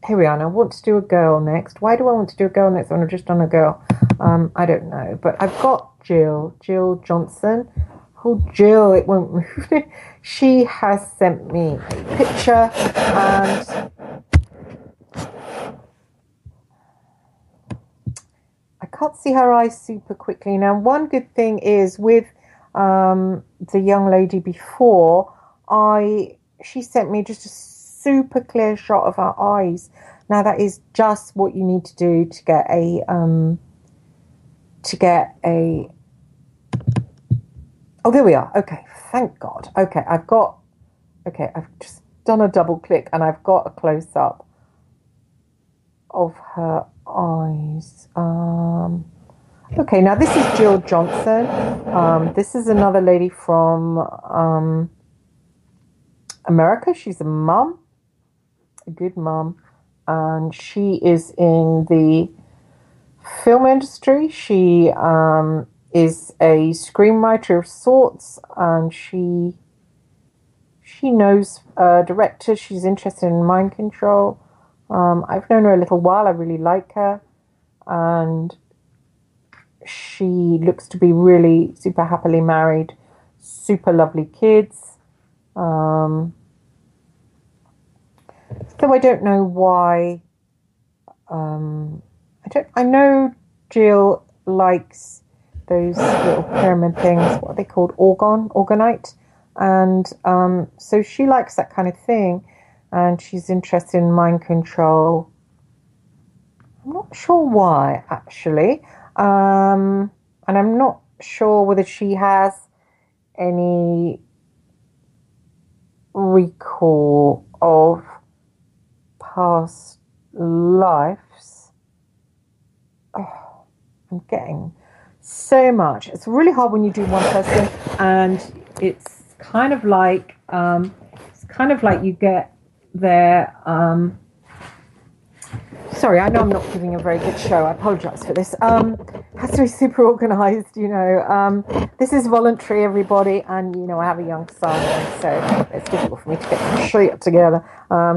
here we are. Now I want to do a girl next. Why do I want to do a girl next when I've just done a girl? I don't know, but I've got Jill Johnson. Oh, Jill, it won't move. She has sent me a picture, and I can't see her eyes super quickly. Now, one good thing is with the young lady before, she sent me just a super clear shot of her eyes. Now, that is just what you need to do to get a oh, there we are. Okay, thank God. Okay, I've just done a double click, and I've got a close up of her eyes. Okay, now this is Jill Johnson. This is another lady from America. She's a mum, a good mum, and she is in the film industry. She is a screenwriter of sorts, and she knows directors. She's interested in mind control. I've known her a little while. I really like her, and she looks to be really super happily married, super lovely kids. So I don't know why. I know Jill likes those little pyramid things. What are they called? Organite. And so she likes that kind of thing, and she's interested in mind control. I'm not sure why, actually. And I'm not sure whether she has any recall of past lives. Oh, I'm getting so much. It's really hard when you do one person, and it's kind of like you get their sorry, I know I'm not giving a very good show. I apologise for this. Has to be super organised, you know. This is voluntary, everybody, and you know I have a young son, and so it's difficult for me to get the shit together.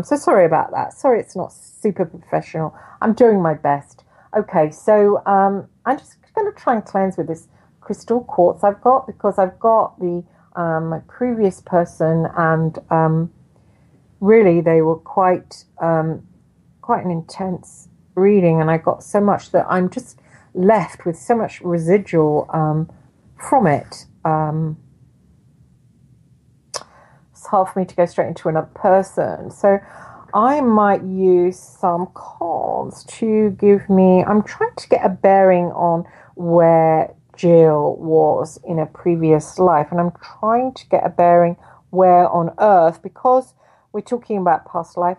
So sorry about that. Sorry, it's not super professional. I'm doing my best. Okay, so I'm just going to try and cleanse with this crystal quartz I've got, because I've got the previous person, and really they were quite an intense reading, and I got so much that I'm just left with so much residual from it. It's hard for me to go straight into another person, so I might use some cards to give me. I'm trying to get a bearing on where Jill was in a previous life, and I'm trying to get a bearing where on earth, because we're talking about past life.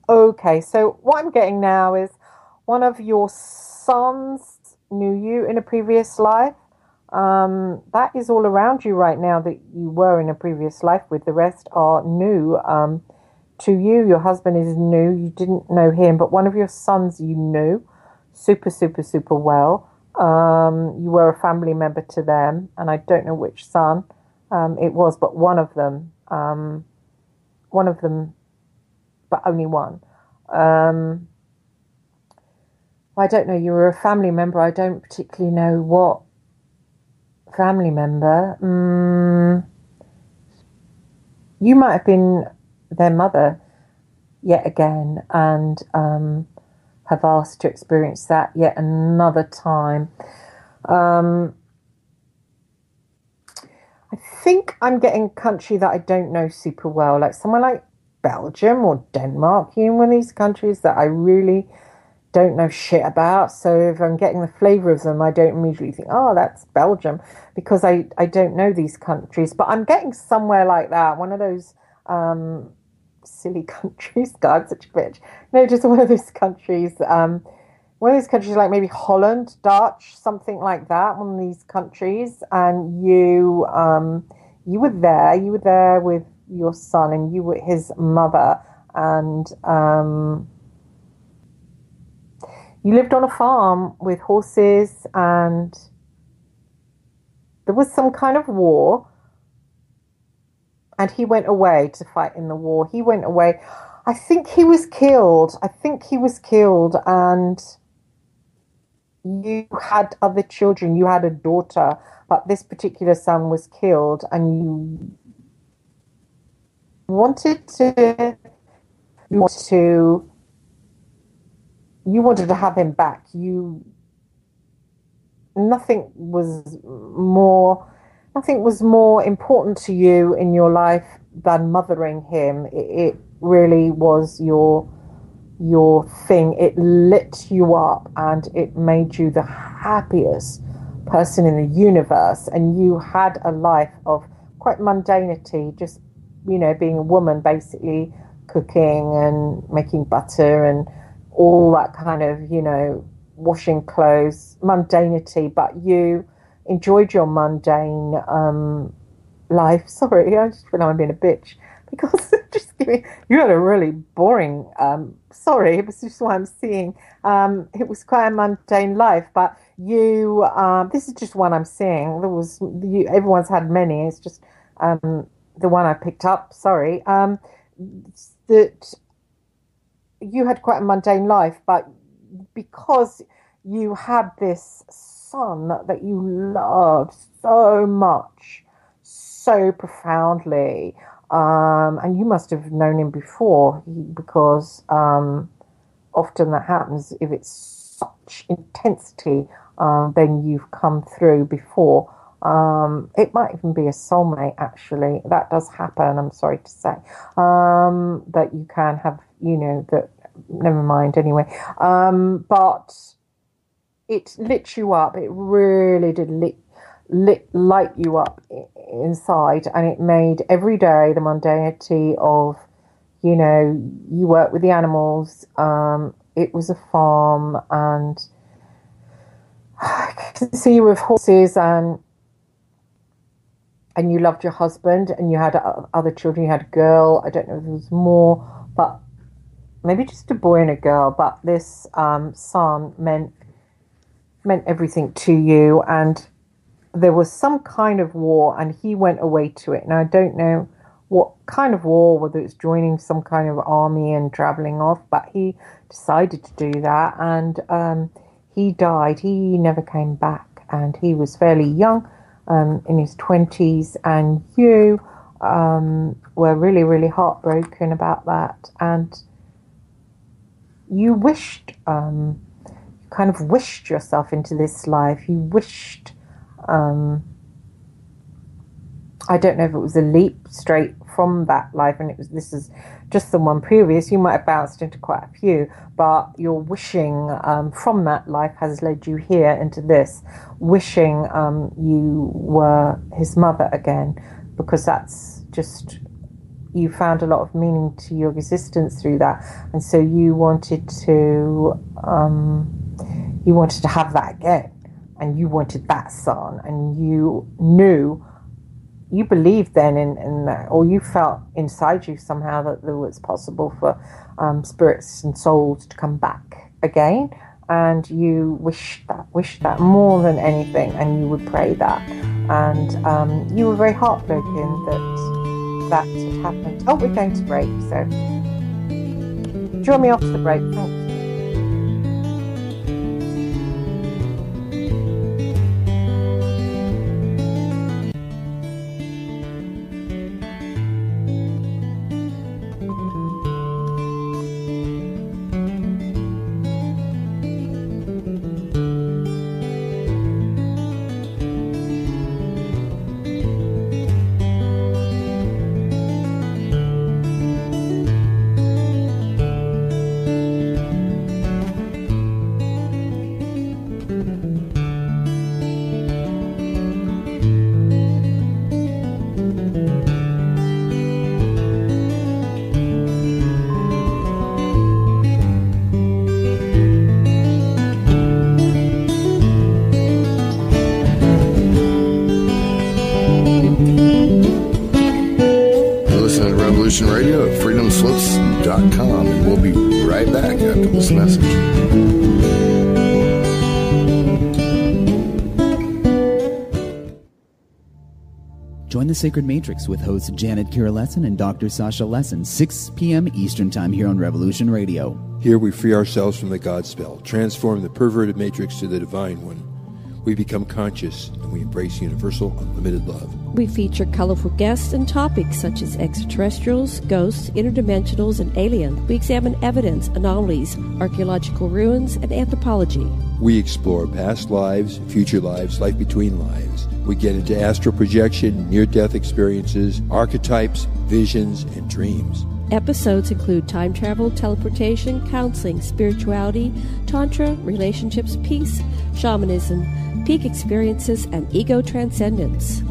Okay, so what I'm getting now is one of your sons knew you in a previous life. That is all around you right now that you were in a previous life with. The rest are new to you. Your husband is new. You didn't know him, but one of your sons you knew super, super, super well. You were a family member to them, and I don't know which son it was, but one of them, but only one. I don't know. You were a family member. I don't particularly know what family member. You might have been their mother yet again, and have asked to experience that yet another time. I think I'm getting a country that I don't know super well, like somewhere like Belgium or Denmark, one of these countries that I really don't know shit about. So if I'm getting the flavour of them, I don't immediately think, oh, that's Belgium, because I don't know these countries. But I'm getting somewhere like that, one of those silly countries. God, I'm such a bitch. No, just one of those countries. One of those countries like maybe Holland, Dutch, something like that. One of these countries, and you were there. You were there with your son, and you were his mother, and you lived on a farm with horses, and there was some kind of war. And he went away to fight in the war. He went away. I think he was killed. And you had other children. You had a daughter, but this particular son was killed, and you wanted to have him back. Nothing was more important to you in your life than mothering him. It really was your thing. It lit you up, and it made you the happiest person in the universe. And you had a life of quite mundanity, just, being a woman, basically cooking and making butter and all that kind of, washing clothes, mundanity. But you enjoyed your mundane life. Sorry, I just feel like I'm being a bitch, because you had a really boring, sorry, it was just what I'm seeing. It was quite a mundane life, but you, this is just one I'm seeing. Everyone's had many. It's just the one I picked up. Sorry, that you had quite a mundane life, but because you had this son that you loved so much, so profoundly, and you must have known him before, because often that happens if it's such intensity. Then you've come through before. It might even be a soulmate, actually. That does happen, I'm sorry to say. That you can have, that, never mind, anyway. But it lit you up. It really did light you up inside, and it made every day the mundanity of, you work with the animals. It was a farm, and I can see you with horses, and you loved your husband, and you had other children. You had a girl. I don't know if there was more, but maybe just a boy and a girl. But this son meant everything to you, and there was some kind of war, and he went away to it. Now, I don't know what kind of war, whether it's joining some kind of army and traveling off, but he decided to do that, and he died. He never came back, and he was fairly young, in his 20s, and you were really, really heartbroken about that, and you wished, kind of wished yourself into this life. You wished, I don't know if it was a leap straight from that life, and this is just the one previous. You might have bounced into quite a few, but your wishing from that life has led you here into this, wishing you were his mother again, because that's just, you found a lot of meaning to your existence through that, and so you wanted to have that again, and you wanted that son, and you knew you believed then in that, or you felt inside you somehow that there was possible for spirits and souls to come back again, and you wished that more than anything, and you would pray that, and you were very heartbroken that had happened. Oh, we're going to break, so draw me off to the break. Thank you. Radio at freedomslips.com, and we'll be right back after this message. Join the Sacred Matrix with hosts Janet Kira Lesson and Dr. Sasha Lesson, 6 p.m. Eastern Time here on Revolution Radio. Here we free ourselves from the God spell, transform the perverted matrix to the divine one. We become conscious and we embrace universal, unlimited love. We feature colorful guests and topics such as extraterrestrials, ghosts, interdimensionals, and aliens. We examine evidence, anomalies, archaeological ruins, and anthropology. We explore past lives, future lives, life between lives. We get into astral projection, near-death experiences, archetypes, visions, and dreams. Episodes include time travel, teleportation, counseling, spirituality, tantra, relationships, peace, shamanism, peak experiences, and ego transcendence.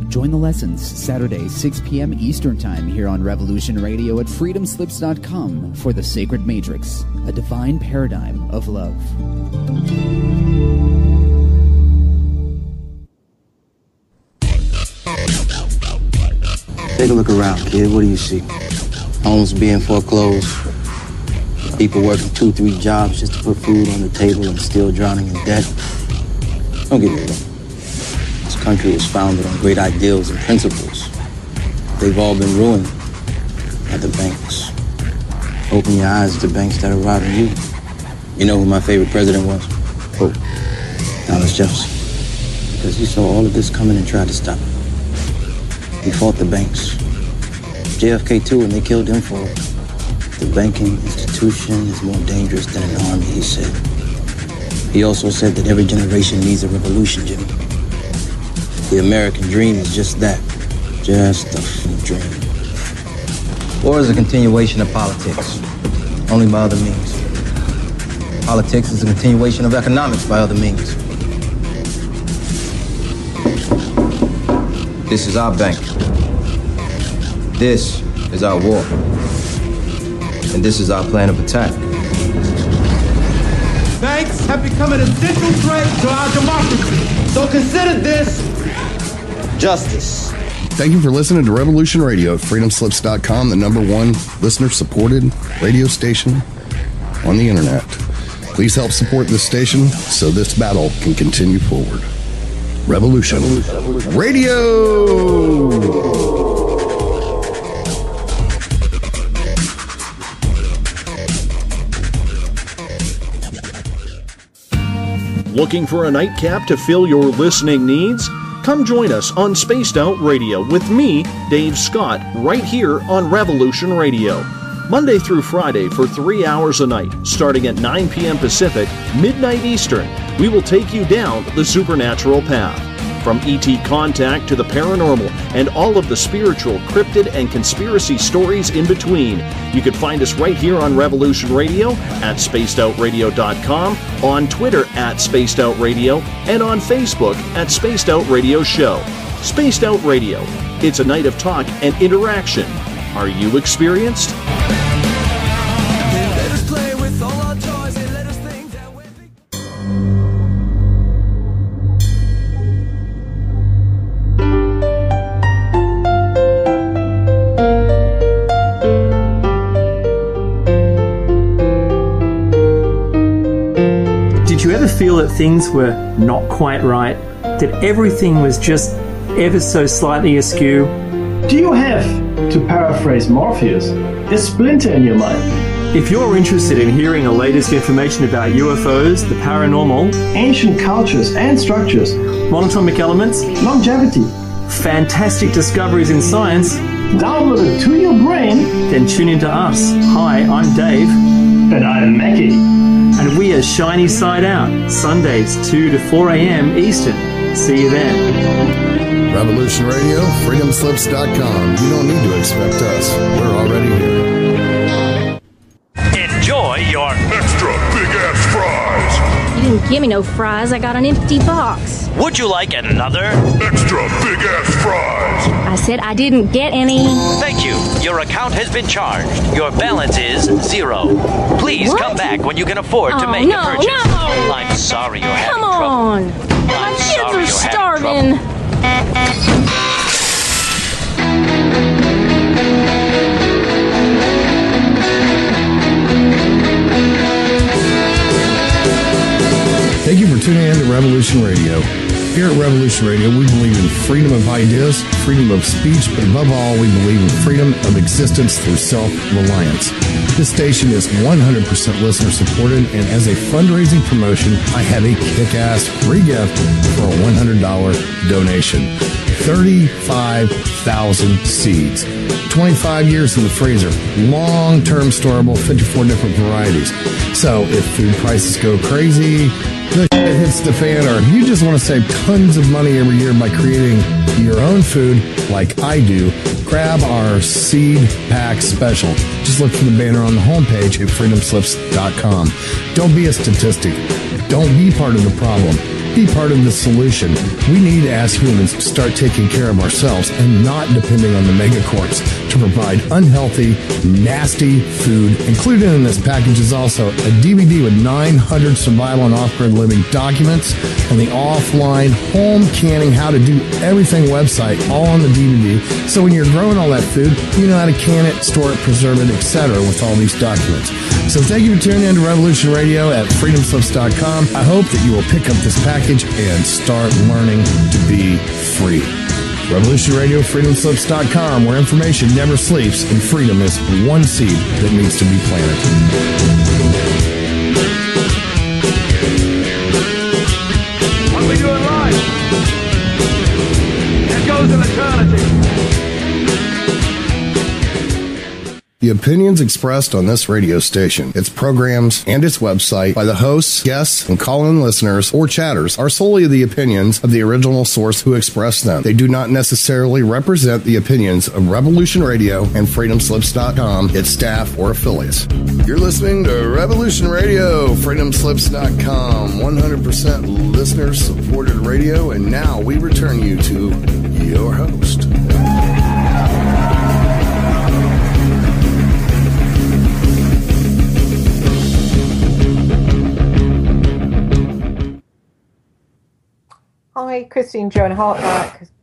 Join the lessons Saturday, 6 p.m. Eastern Time here on Revolution Radio at freedomslips.com for the Sacred Matrix, a divine paradigm of love. Take a look around, kid. What do you see? Homes being foreclosed, people working 2-3 jobs just to put food on the table and still drowning in debt. Don't get me wrong. This country is founded on great ideals and principles. They've all been ruined by the banks. Open your eyes to the banks that are robbing you. You know who my favorite president was? Who? Thomas Jefferson. Because he saw all of this coming and tried to stop it. He fought the banks. JFK too, and they killed him for it. The banking institution is more dangerous than an army, he said. He also said that every generation needs a revolution, Jimmy. The American dream is just that. Just a dream. War is a continuation of politics, only by other means. Politics is a continuation of economics by other means. This is our bank. This is our war. And this is our plan of attack. Banks have become an essential threat to our democracy. So consider this justice. Thank you for listening to Revolution Radio at freedomslips.com, the #1 listener-supported radio station on the internet. Please help support this station so this battle can continue forward. Revolution Radio! Looking for a nightcap to fill your listening needs? Come join us on Spaced Out Radio with me, Dave Scott, right here on Revolution Radio. Monday through Friday for 3 hours a night, starting at 9 p.m. Pacific, midnight Eastern, we will take you down the supernatural path. From ET contact to the paranormal and all of the spiritual, cryptid, and conspiracy stories in between. You can find us right here on Revolution Radio, at spacedoutradio.com, on Twitter at Spaced Out Radio, and on Facebook at Spaced Out Radio Show. Spaced Out Radio. It's a night of talk and interaction. Are you experienced? you ever feel that things were not quite right? That everything was just ever so slightly askew? Do you have, to paraphrase Morpheus, a splinter in your mind? If you're interested in hearing the latest information about UFOs, the paranormal, ancient cultures and structures, monatomic elements, longevity, fantastic discoveries in science, downloaded to your brain, then tune into us. Hi, I'm Dave. And I'm Mackie. And we are Shiny Side Out, Sundays 2 to 4 a.m. Eastern. See you then. Revolution Radio, freedomslips.com. You don't need to expect us. We're already here. Enjoy your extra big-ass fries. You didn't give me no fries. I got an empty box. Would you like another extra big-ass fries? I said I didn't get any. Thank you. Your account has been charged. Your balance is 0. Please come back when you can afford to make a purchase. No. I'm sorry you're having trouble. Come on. My kids are starving. Thank you for tuning in to Revolution Radio. Here at Revolution Radio, we believe in freedom of ideas, freedom of speech, but above all, we believe in freedom of existence through self-reliance. This station is 100% listener-supported, and as a fundraising promotion, I have a kick-ass free gift for a $100 donation. 35,000 seeds. 25 years in the freezer. Long-term storable, 54 different varieties. So if food prices go crazy, the shit hits the fan, or you just want to save tons of money every year by creating your own food like I do, grab our seed pack special. Just look for the banner on the homepage at freedomslips.com. Don't be a statistic. Don't be part of the problem. Be part of the solution. We need, as humans, to start taking care of ourselves and not depending on the megacorps to provide unhealthy, nasty food. Included in this package is also a DVD with 900 survival and off-grid living documents and the offline home canning how to do everything website all on the DVD. So when you're growing all that food, you know how to can it, store it, preserve it, etc. with all these documents. So thank you for tuning in to Revolution Radio at freedomslips.com. I hope that you will pick up this package and start learning to be free. Revolution Radio, freedomslips.com, where information never sleeps and freedom is one seed that needs to be planted. What we do in life, it goes in eternity. The opinions expressed on this radio station, its programs, and its website by the hosts, guests, and call-in listeners or chatters are solely the opinions of the original source who expressed them. They do not necessarily represent the opinions of Revolution Radio and freedomslips.com, its staff, or affiliates. You're listening to Revolution Radio, freedomslips.com, 100% listener-supported radio, and now we return you to your host. Hi, Christine Joan Hart,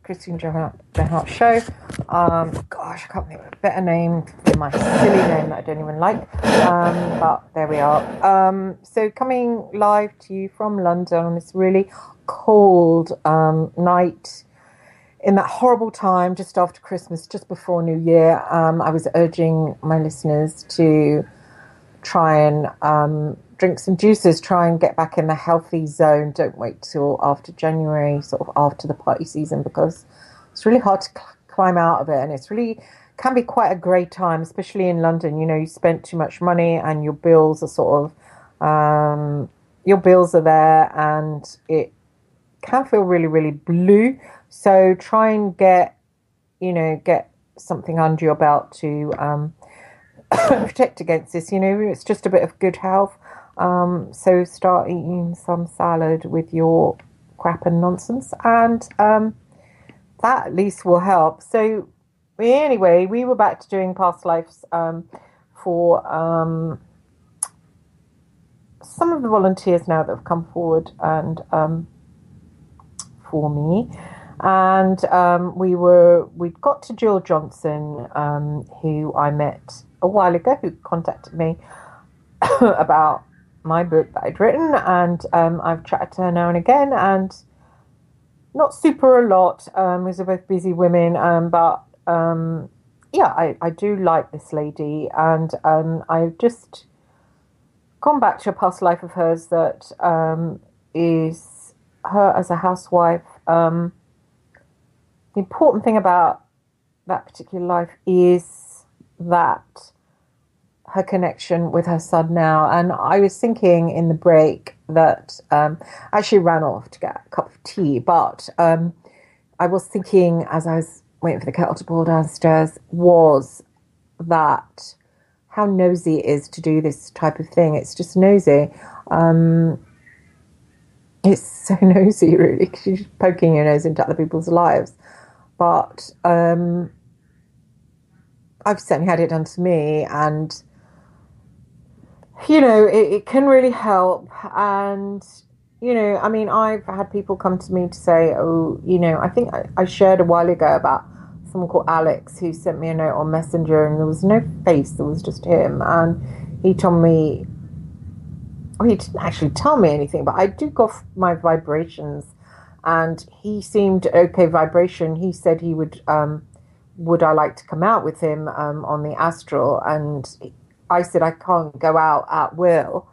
Christine Joan Hart Show. Gosh, I can't think of a better name for my silly name that I don't even like. But there we are. So coming live to you from London on this really cold night in that horrible time just after Christmas, just before New Year. I was urging my listeners to try and drink some juices, try and get back in the healthy zone. Don't wait till after January, sort of after the party season, because it's really hard to climb out of it, and it's really can be quite a grey time, especially in London. You know, you spent too much money and your bills are sort of your bills are there, and it can feel really, really blue. So try and get something under your belt to protect against this. You know, it's just a bit of good health. So start eating some salad with your crap and nonsense, and that at least will help. So anyway, we were back to doing past lives for some of the volunteers now that have come forward and for me. And we'd got to Jill Johnson, who I met a while ago, who contacted me about my book that I'd written, and I've chatted to her now and again, and not super a lot, because they're both busy women, but yeah, I do like this lady, and I've just gone back to a past life of hers that is her as a housewife. The important thing about that particular life is that her connection with her son now. And I was thinking in the break that I actually ran off to get a cup of tea, but I was thinking as I was waiting for the kettle to boil downstairs was that how nosy it is to do this type of thing. It's just nosy. It's so nosy, really, because you're just poking your nose into other people's lives. But I've certainly had it done to me, and you know, it can really help. And you know, I mean, I've had people come to me to say, oh, you know, I think I shared a while ago about someone called Alex who sent me a note on Messenger, and there was no face, there was just him, and he told me, well, he didn't actually tell me anything, but I do go off my vibrations, and he seemed okay vibration. He said he would I like to come out with him on the astral, and I said I can't go out at will.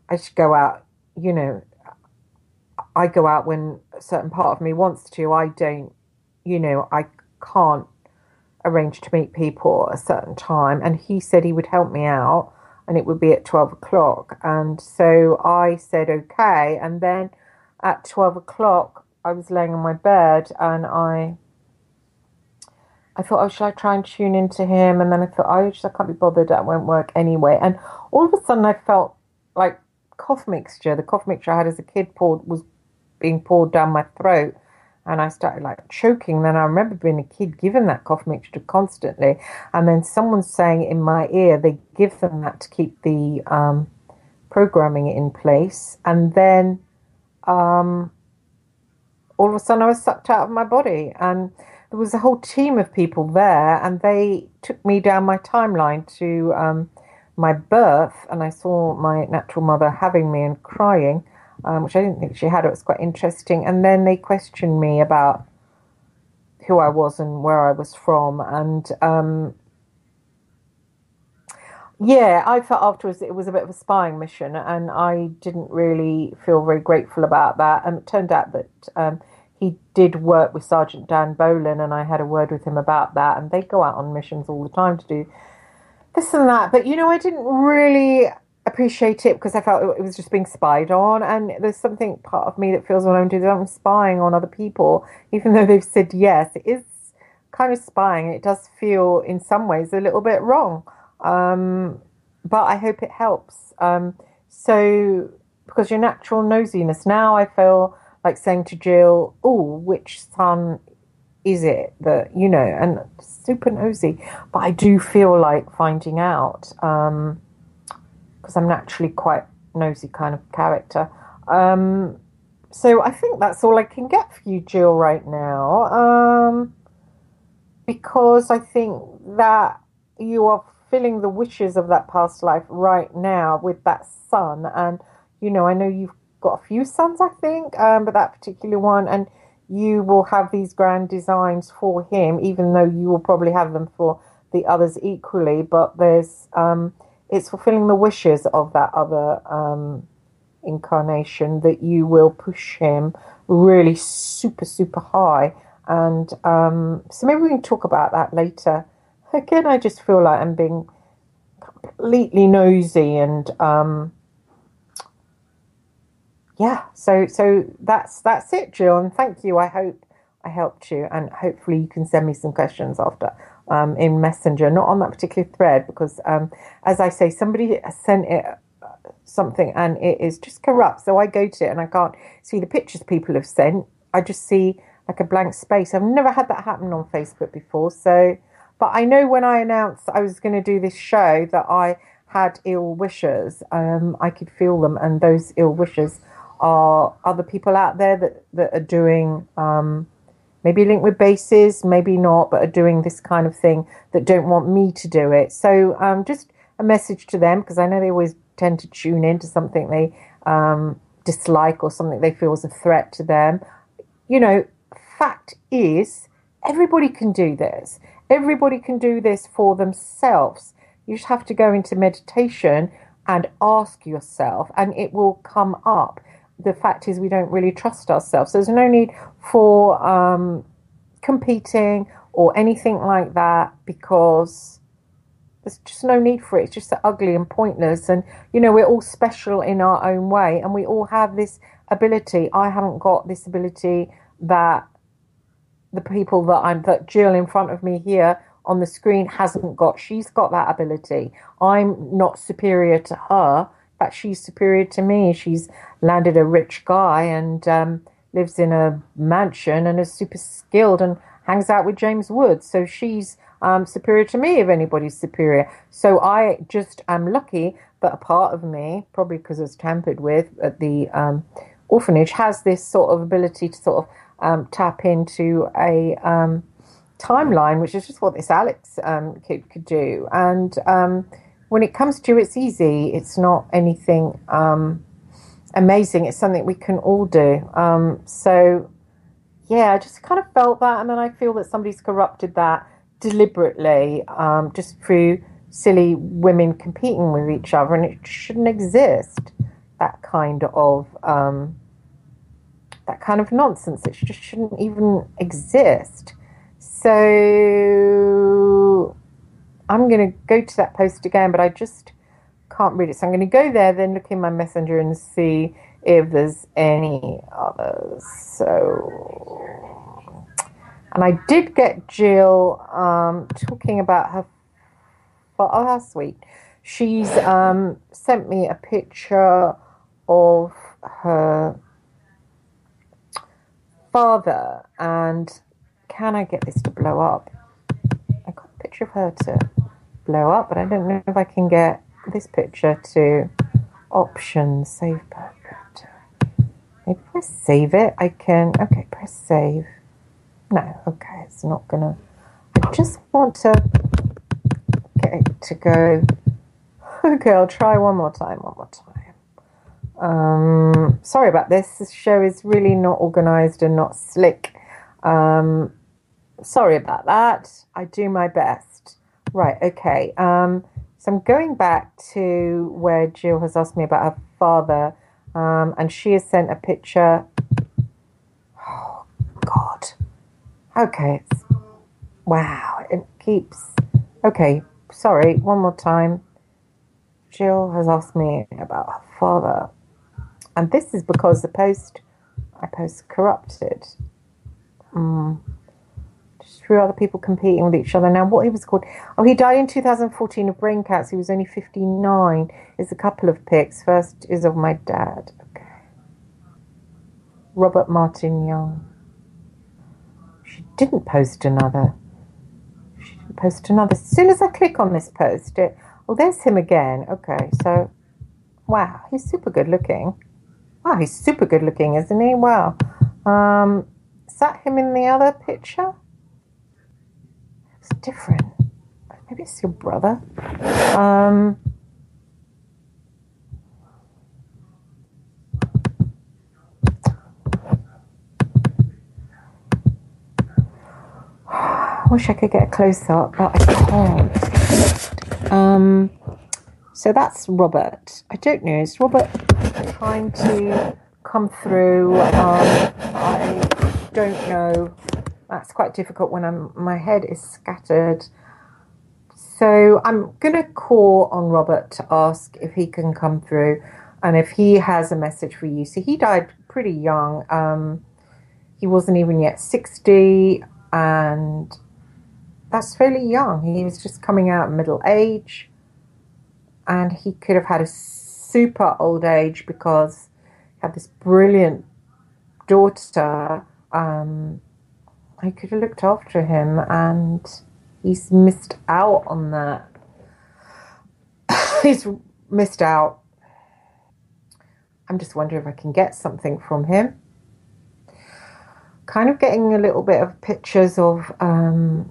I should go out, you know, I go out when a certain part of me wants to. I don't, you know, I can't arrange to meet people at a certain time. And he said he would help me out, and it would be at 12 o'clock. And so I said, okay. And then at 12 o'clock, I was laying on my bed, and I thought, oh, should I try and tune into him? And then I thought, oh, I can't be bothered. That won't work anyway. And all of a sudden I felt like cough mixture. The cough mixture I had as a kid was being poured down my throat. And I started like choking. Then I remember being a kid given that cough mixture constantly. And then someone saying in my ear, they give them that to keep the programming in place. And then all of a sudden I was sucked out of my body. And there was a whole team of people there, and they took me down my timeline to my birth, and I saw my natural mother having me and crying, which I didn't think she had. It was quite interesting. And then they questioned me about who I was and where I was from. And yeah, I felt afterwards it was a bit of a spying mission, and I didn't really feel very grateful about that. And it turned out that he did work with Sergeant Dan Bolin, and I had a word with him about that. And they go out on missions all the time to do this and that. But, you know, I didn't really appreciate it because I felt it was just being spied on. And there's something part of me that feels when I'm doing that I'm spying on other people, even though they've said yes, it is kind of spying. It does feel in some ways a little bit wrong. But I hope it helps. So because your natural nosiness, now I feel like saying to Jill, oh, which son is it that, you know, and super nosy. But I do feel like finding out because I'm naturally quite nosy kind of character. So I think that's all I can get for you, Jill, right now. Because I think that you are filling the wishes of that past life right now with that son. And, you know, I know you've got a few sons, I think, but that particular one, and you will have these grand designs for him, even though you will probably have them for the others equally. But there's it's fulfilling the wishes of that other incarnation that you will push him really super, super high. And so maybe we can talk about that later. Again, I just feel like I'm being completely nosy, and yeah, so that's it, Jill, and thank you. I hope I helped you, and hopefully you can send me some questions after in Messenger, not on that particular thread, because as I say, somebody has sent it something and it is just corrupt. So I go to it and I can't see the pictures people have sent. I just see like a blank space. I've never had that happen on Facebook before. So, but I know when I announced I was going to do this show that I had ill wishes. I could feel them, and those ill wishes are other people out there that are doing maybe linked with bases, maybe not, but are doing this kind of thing that don't want me to do it. So just a message to them, because I know they always tend to tune into something they dislike or something they feel is a threat to them. You know, fact is, everybody can do this. Everybody can do this for themselves. You just have to go into meditation and ask yourself, and it will come up. The fact is, we don't really trust ourselves. There's no need for competing or anything like that, because there's just no need for it. It's just ugly and pointless. And, you know, we're all special in our own way, and we all have this ability. I haven't got this ability that the people that Jill in front of me here on the screen hasn't got. She's got that ability. I'm not superior to her, but she's superior to me. She's landed a rich guy and lives in a mansion and is super skilled and hangs out with James Woods. So she's superior to me, if anybody's superior. So I just am lucky that a part of me, probably because it was tampered with at the orphanage, has this sort of ability to sort of tap into a timeline, which is just what this Alex kid could do. And when it comes to it's easy. It's not anything amazing. It's something we can all do. So, yeah, I just kind of felt that. And then I feel that somebody's corrupted that deliberately, just through silly women competing with each other. And it shouldn't exist, that kind of nonsense. It just shouldn't even exist. So I'm going to go to that post again, but I just can't read it. So I'm going to go there, then look in my messenger and see if there's any others. So, and I did get Jill talking about her. Oh, how sweet. She's sent me a picture of her father, and can I get this to blow up? I got a picture of her to blow up, but I don't know if I can get this picture to options, save perfect. Maybe if I save it, I can. Okay, press save. No, okay, it's not gonna. I just want to get it to go. Okay, I'll try one more time. Sorry about this. This show is really not organised and not slick. Sorry about that. I do my best. Right, okay. So I'm going back to where Jill has asked me about her father, and she has sent a picture. Oh, God. Okay. Wow, it keeps... Okay, sorry, one more time. Jill has asked me about her father. And this is because I post corrupted. Just through other people competing with each other. Now, what he was called... Oh, he died in 2014 of brain cancer. He was only 59. There's a couple of pics. First is of my dad. Okay. Robert Martin Young. She didn't post another. As soon as I click on this post, oh, there's him again. Okay, so, wow, he's super good looking. Wow, he's super good looking, isn't he? Wow. Is that him in the other picture? It's different. Maybe it's your brother. I wish I could get a close-up, but I can't. So that's Robert. I don't know. Is Robert trying to come through? I don't know. That's quite difficult when my head is scattered. So I'm going to call on Robert to ask if he can come through and if he has a message for you. So he died pretty young. He wasn't even yet 60, and that's fairly young. He was just coming out middle age. And he could have had a super old age because he had this brilliant daughter. I could have looked after him, and he's missed out on that. He's missed out. I'm just wondering if I can get something from him. Kind of getting a little bit of pictures of,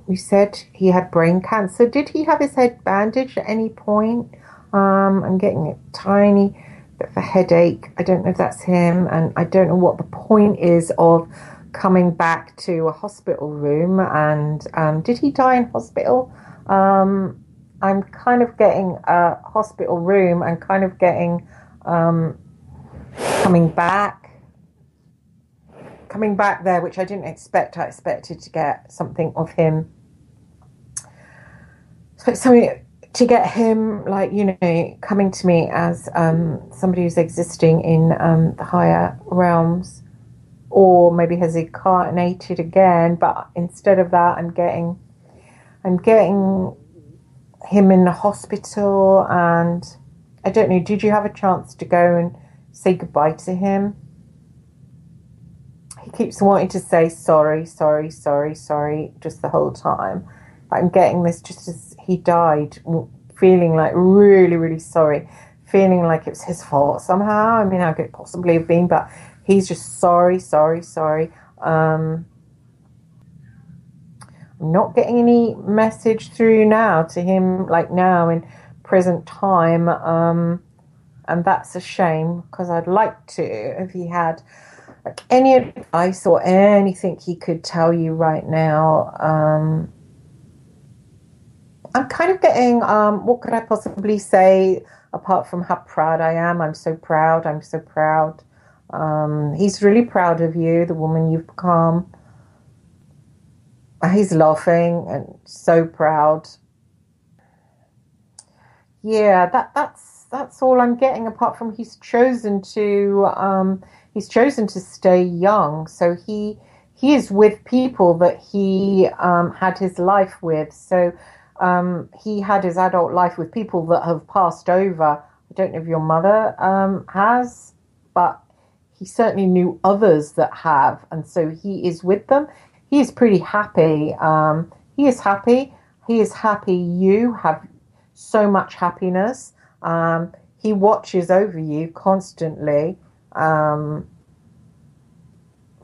you said he had brain cancer. Did he have his head bandaged at any point? I'm getting a tiny bit of a headache. I don't know if that's him, and I don't know what the point is of coming back to a hospital room. And did he die in hospital? I'm kind of getting a hospital room and kind of getting coming back there, which I didn't expect. I expected to get something of him. So something to get him, like, you know, coming to me as somebody who's existing in the higher realms, or maybe has incarnated again. But instead of that, I'm getting him in the hospital, and I don't know. Did you have a chance to go and say goodbye to him? He keeps wanting to say sorry just the whole time. But I'm getting this just as he died, feeling like really, really sorry, feeling like it was his fault somehow. I mean, how could it possibly have been? But he's just sorry. I'm not getting any message through now to him, like now in present time. And that's a shame, because I'd like to, if he had like any advice or anything he could tell you right now. I'm kind of getting, what could I possibly say apart from how proud I am? I'm so proud. He's really proud of you, the woman you've become. He's laughing and so proud. Yeah, that's all I'm getting, apart from he's chosen to stay young. So he is with people that he had his life with. So he had his adult life with people that have passed over. I don't know if your mother has, but he certainly knew others that have, and so he is with them. He is pretty happy. He is happy. He is happy you have so much happiness. He watches over you constantly.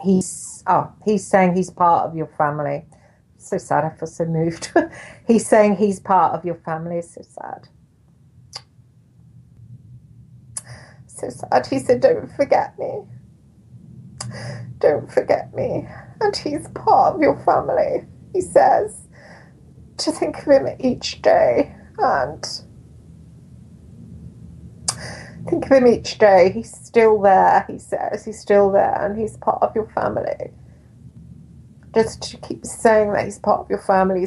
He's saying he's part of your family. So sad. I feel so moved. He's saying he's part of your family. It's so sad. So sad. He said, "Don't forget me. Don't forget me." And he's part of your family. He says to think of him each day, and think of him each day. He's still there. He says he's still there, and he's part of your family. Just to keep saying that he's part of your family,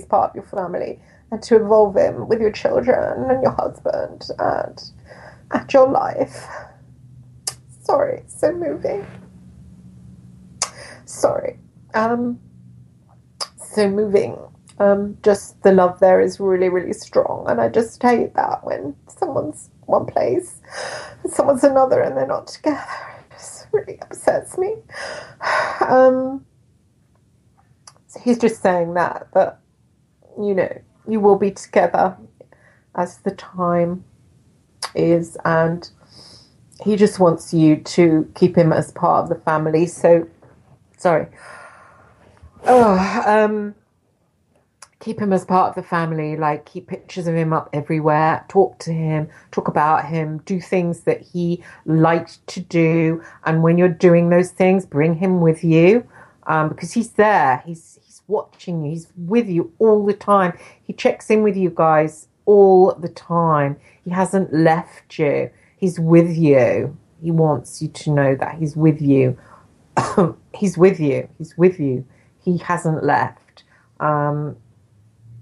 and to involve him with your children and your husband and your life. Sorry, it's so moving. Sorry. So moving. Just the love there is really, really strong, and I just hate that when someone's one place and someone's another and they're not together. It just really upsets me. So he's just saying that you know, you will be together as the time is, and he just wants you to keep him as part of the family. So, sorry. Keep him as part of the family, like keep pictures of him up everywhere, talk to him, talk about him, do things that he liked to do. And when you're doing those things, bring him with you, because he's there. He's watching you. He's with you all the time. He checks in with you guys all the time. He hasn't left you. He's with you. He wants you to know that he's with you. He's with you. He's with you. He hasn't left.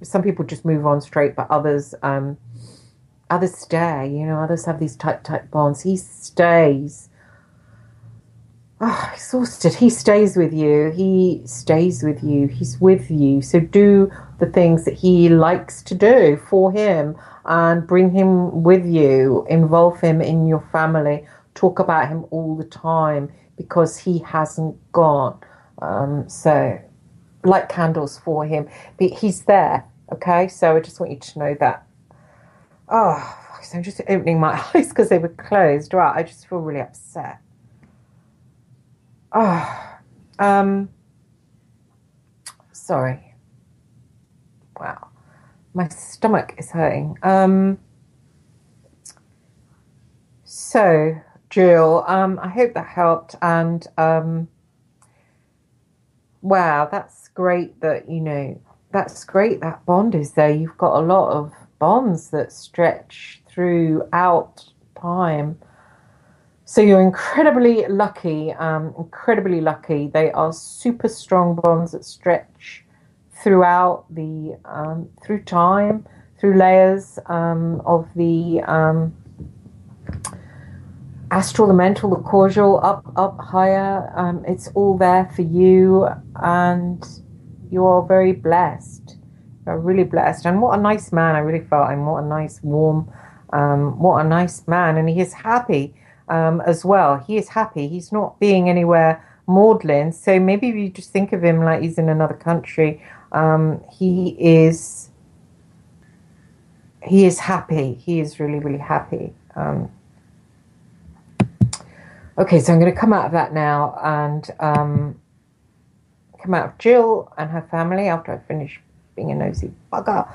Some people just move on straight, but others stay. You know, others have these tight bonds. He stays. Exhausted. He stays with you. He stays with you. He's with you. So do the things that he likes to do for him, and bring him with you. Involve him in your family. Talk about him all the time, because he hasn't gone. So light candles for him. But he's there. Okay, so I just want you to know that. So I'm just opening my eyes because they were closed. Right, I just feel really upset. Sorry. Wow, my stomach is hurting. So, Jill, I hope that helped. And wow, that's great that, that's great that bond is there. You've got a lot of bonds that stretch throughout time. So you're incredibly lucky, incredibly lucky. They are super strong bonds that stretch throughout through time, through layers of the astral, the mental, the causal, up, higher. It's all there for you, and you are very blessed. You're really blessed. And what a nice man I really felt him. What a nice, warm, what a nice man. And he is happy as well. He is happy. He's not being anywhere maudlin. So maybe if you just think of him like he's in another country, he is happy. He is really, really happy. Okay, so I'm going to come out of that now and come out of Jill and her family after I finish being a nosy bugger.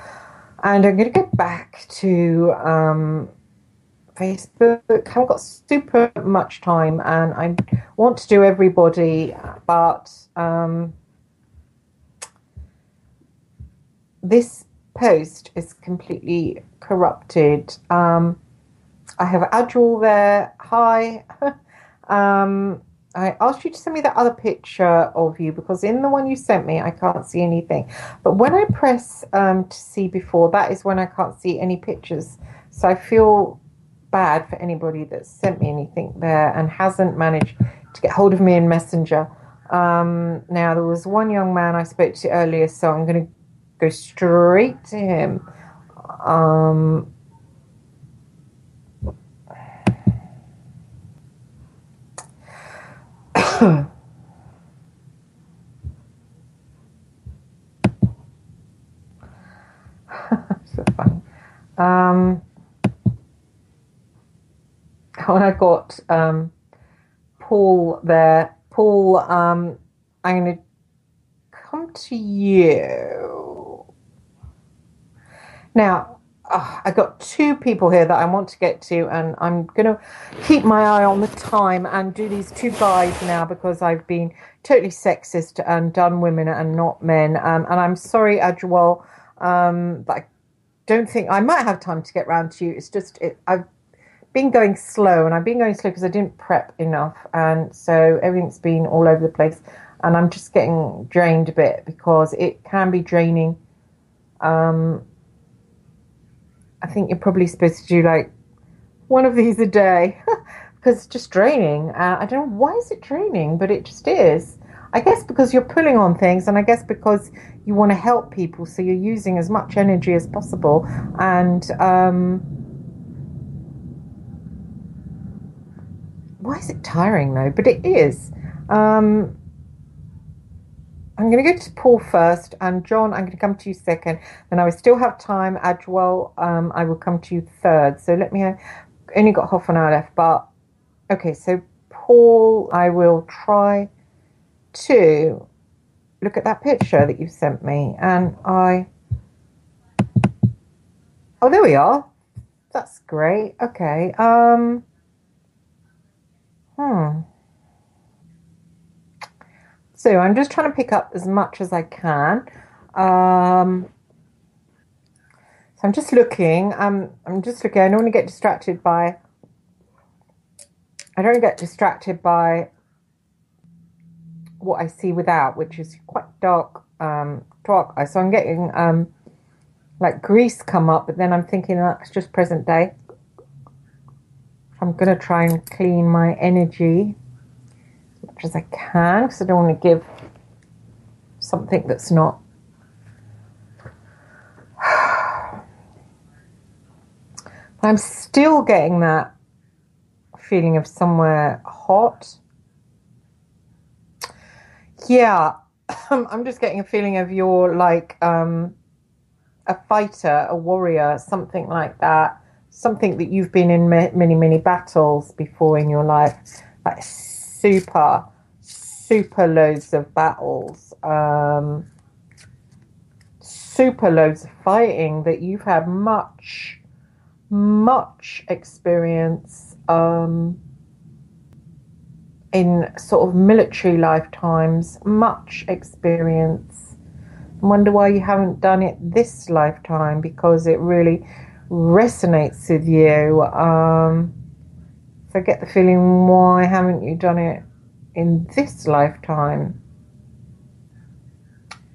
And I'm going to go back to Facebook. I haven't got super much time and I want to do everybody, but this post is completely corrupted. I have Adjul there. Hi. I asked you to send me that other picture of you because in the one you sent me, I can't see anything. But when I press to see before, that is when I can't see any pictures. So I feel bad for anybody that sent me anything there and hasn't managed to get hold of me in Messenger. Now, there was one young man I spoke to earlier, so I'm going to go straight to him. So funny. When I got Paul there, Paul, I'm going to come to you. Now, I got two people here that I want to get to, and I'm going to keep my eye on the time and do these two guys now because I've been totally sexist and done women and not men. And I'm sorry, Adjwal, but I don't think I might have time to get round to you. It's just I've been going slow, and I've been going slow because I didn't prep enough, and so everything's been all over the place, and I'm just getting drained a bit because it can be draining. I think you're probably supposed to do like one of these a day because it's just draining. I don't know why is it draining, but it just is. I guess because you're pulling on things, and I guess because you want to help people, so you're using as much energy as possible. And why is it tiring though? But it is. I'm going to go to Paul first, and John, I'm going to come to you second. Then I will still have time. Adjwal, I will come to you third. So let me only got half an hour left, but okay. So Paul, I will try to look at that picture that you sent me, and oh, there we are. That's great. Okay. So I'm just trying to pick up as much as I can. So I'm just looking. I'm just looking. I don't want to get distracted by. I don't get distracted by what I see without, which is quite dark. Dark. So I'm getting like grease come up, but then I'm thinking that's just present day. I'm gonna try and clean my energy as much as I can because I don't want to give something that's not. I'm still getting that feeling of somewhere hot. Yeah, I'm just getting a feeling of you're like a fighter, a warrior, something like that. Something that you've been in many, many battles before in your life. Like super loads of battles. Super loads of fighting that you've had much experience in sort of military lifetimes, much experience. I wonder why you haven't done it this lifetime, because it really resonates with you. So I get the feeling, why haven't you done it in this lifetime?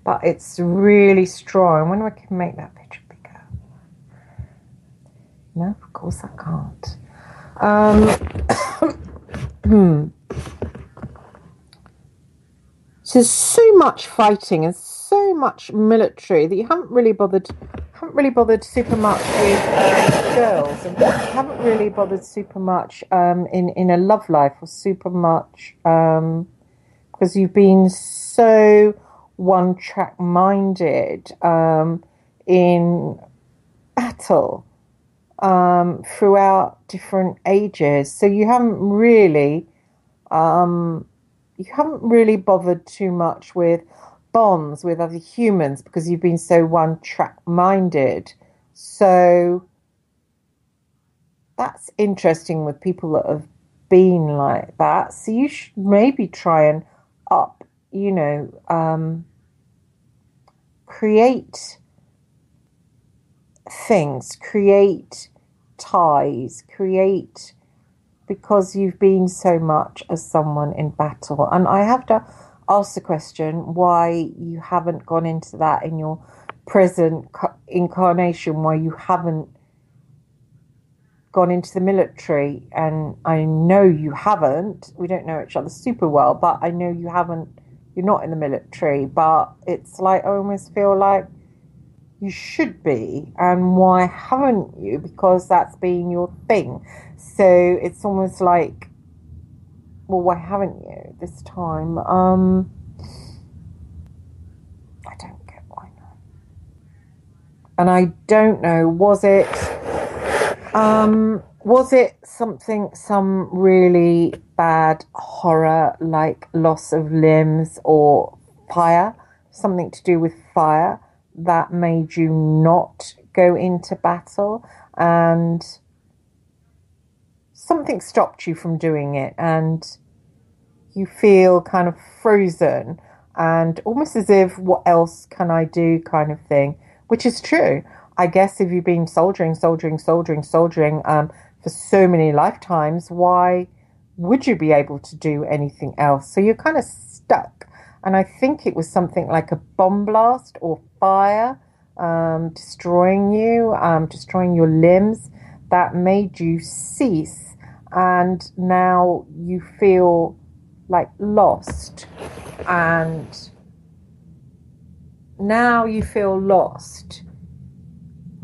But it's really strong. I wonder if I can make that picture bigger. No, of course I can't. So there's so much fighting and so much military that you haven't really bothered super much with girls, and haven't really bothered super much in a love life, or super much because you've been so one-track minded in battle throughout different ages. So you haven't really bothered too much with bonds with other humans, because you've been so one-track minded. So that's interesting with people that have been like that. So you should maybe try and create things, create ties, because you've been so much as someone in battle. And I have to ask the question, why you haven't gone into that in your present incarnation, why you haven't gone into the military. And I know you haven't, we don't know each other super well, but I know you haven't, you're not in the military, but it's like, I almost feel like you should be. And why haven't you? Because that's been your thing. So it's almost like, well, why haven't you this time? I don't get why not. And I don't know, was it some really bad horror, like loss of limbs or fire, something to do with fire, that made you not go into battle, and something stopped you from doing it, and you feel kind of frozen and almost as if, what else can I do kind of thing, which is true. I guess if you've been soldiering for so many lifetimes, why would you be able to do anything else? So you're kind of stuck. And I think it was something like a bomb blast or fire destroying you, destroying your limbs, that made you cease. And now you feel like lost. And now you feel lost.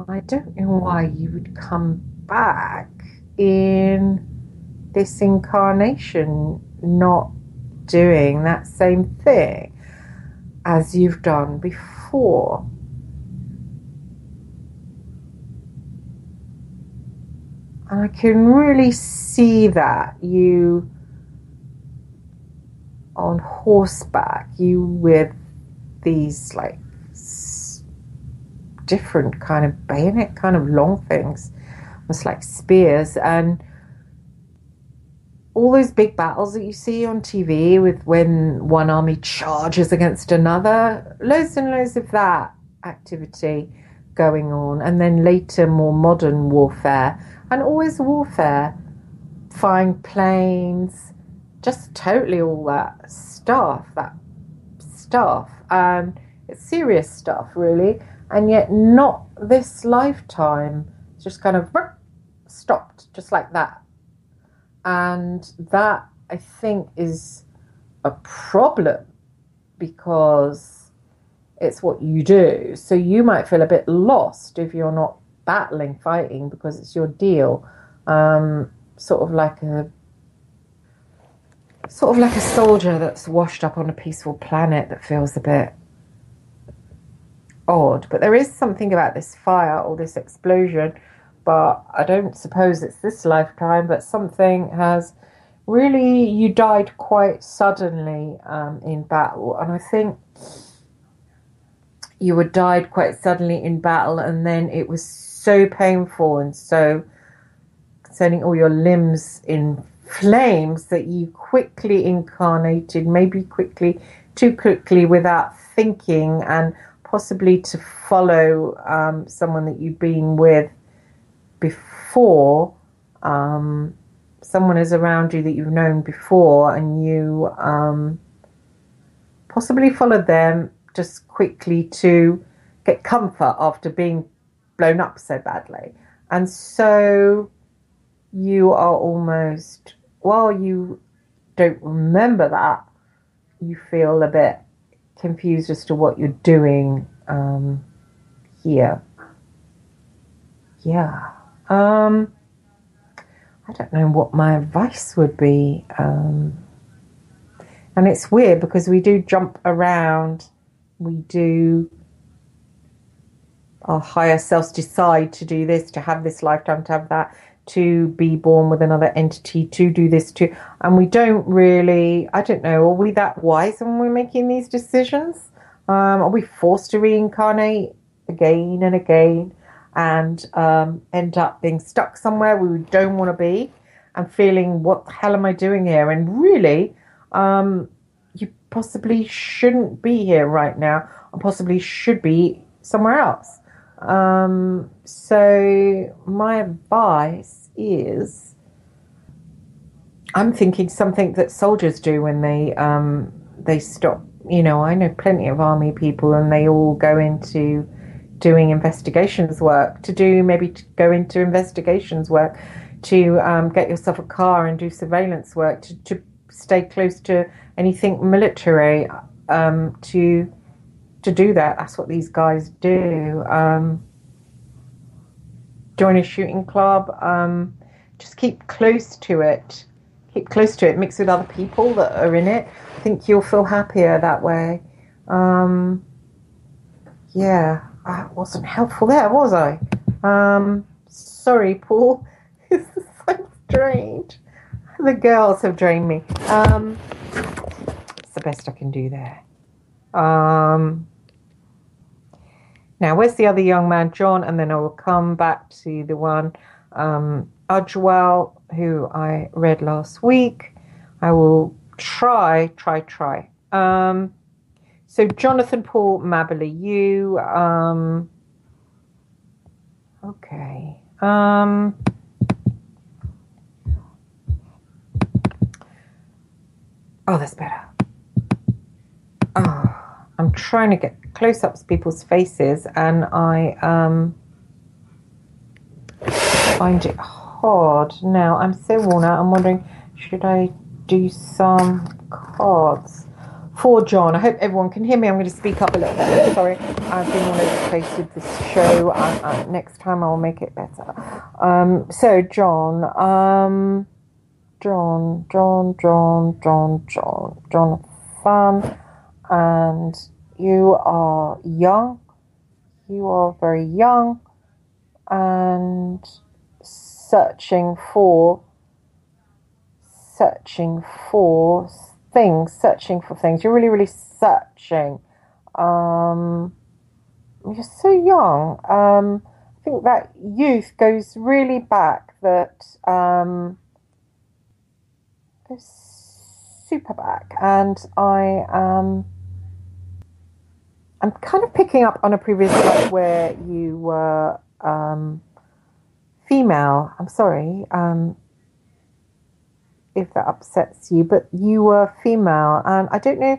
I don't know why you would come back in this incarnation not doing that same thing as you've done before. And I can really see that you on horseback, you with these like different kind of bayonet kind of long things, almost like spears, and all those big battles that you see on TV with when one army charges against another, loads and loads of that activity going on. And then later more modern warfare, and always warfare, flying planes, just totally all that stuff, and it's serious stuff really, and yet not this lifetime. It's just kind of stopped just like that. And that, I think, is a problem, because it's what you do. So you might feel a bit lost if you're not battling, fighting, because it's your deal. Sort of like a soldier that's washed up on a peaceful planet that feels a bit odd. But there is something about this fire or this explosion, but I don't suppose it's this lifetime, but something has really, you died quite suddenly in battle. And I think you died quite suddenly in battle, and then it was so painful and so concerning all your limbs in flames, that you quickly incarnated, maybe too quickly without thinking, and possibly to follow someone that you've been with before. Someone is around you that you've known before, and you possibly followed them just quickly to get comfort after being blown up so badly. And so you are almost, while you don't remember that, you feel a bit confused as to what you're doing here. Yeah. I don't know what my advice would be. And it's weird because we do jump around. We do, our higher selves decide to do this, to have this lifetime, to have that, to be born with another entity, to do this, to, and we don't really, I don't know, are we that wise when we're making these decisions? Are we forced to reincarnate again and again and end up being stuck somewhere we don't want to be and feeling, what the hell am I doing here? And really, you possibly shouldn't be here right now, or possibly should be somewhere else. So my advice is, I'm thinking something that soldiers do when they stop. You know, I know plenty of army people, and they all go into doing investigations work, to go into investigations work, to get yourself a car and do surveillance work, to stay close to anything military, to do that. That's what these guys do. Join a shooting club. Just keep close to it. Mix with other people that are in it. I think you'll feel happier that way. Yeah, I wasn't helpful there, was I? Sorry, Paul. This is so strange. The girls have drained me. It's the best I can do there. Now, where's the other young man, John? And then I will come back to the one, Ujwal, who I read last week. I will try. So Jonathan Paul Maberly, you, okay. Oh, that's better. Oh, I'm trying to get close-ups of people's faces, and I find it hard now. I'm so worn out. I'm wondering, should I do some cards for John? I hope everyone can hear me. I'm going to speak up a little bit. Sorry, I've been all over the place with this show. Next time I'll make it better. So John, Jonathan, and you are young. You are very young and searching for things. You're really, really searching. You're so young. I think that youth goes really back, goes super back. And I'm kind of picking up on a previous life where you were female. I'm sorry if that upsets you, but you were female, and I don't know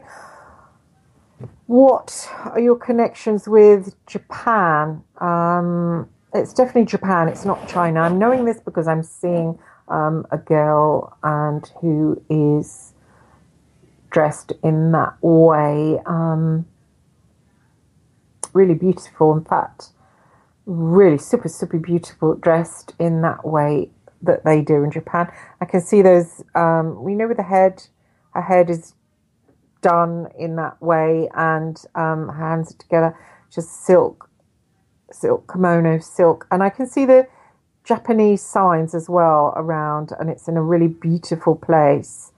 what are your connections with Japan. It's definitely Japan, it's not China. I'm knowing this because I'm seeing a girl and who is dressed in that way, really beautiful, in fact, really super, super beautiful, dressed in that way that they do in Japan. I can see those, we know with the head, her head is done in that way, and her hands are together, just silk kimono, silk. And I can see the Japanese signs as well around, and it's in a really beautiful place.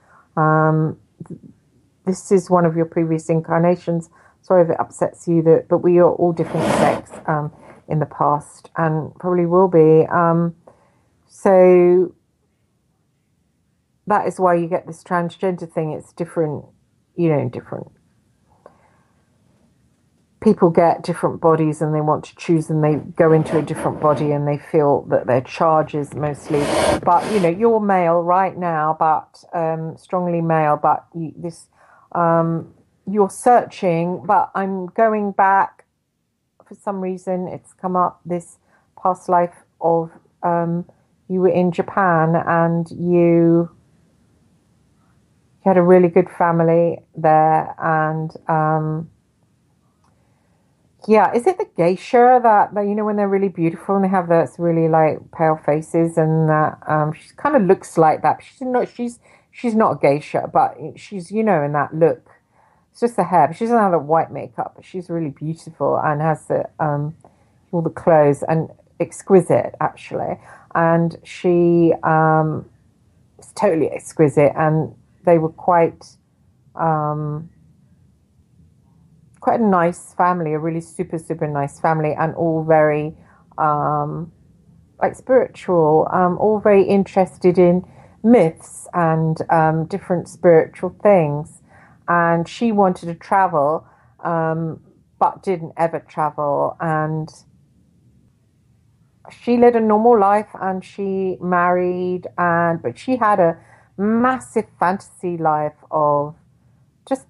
This is one of your previous incarnations. Sorry if it upsets you, but we are all different sex in the past, and probably will be. So that is why you get this transgender thing. It's different, different people get different bodies and they want to choose, and they go into a different body and they feel that their charge is mostly, but you're male right now, but strongly male, but you're searching. But I'm going back, for some reason it's come up, this past life of you were in Japan and you had a really good family there, and yeah, is it the geisha that when they're really beautiful and they have those really like pale faces, and that she kind of looks like that. She's not a geisha, but she's in that look. It's just the hair. But she doesn't have the white makeup. But she's really beautiful and has the all the clothes, and exquisite actually. And she is totally exquisite, and they were quite a nice family, a really super, super nice family, and all very like spiritual, all very interested in myths and different spiritual things. And she wanted to travel, but didn't ever travel. And she led a normal life, and she married, but she had a massive fantasy life of just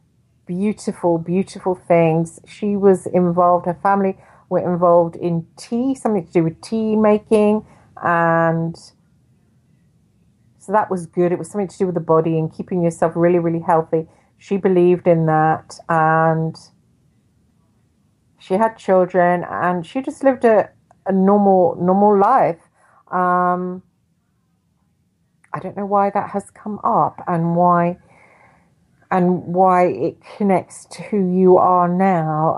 beautiful, beautiful things. She was involved, her family were involved in tea, something to do with tea making, and so that was good. It was something to do with the body and keeping yourself really, really healthy. She believed in that, and she had children, and she just lived a normal life. I don't know why that has come up, and why it connects to who you are now.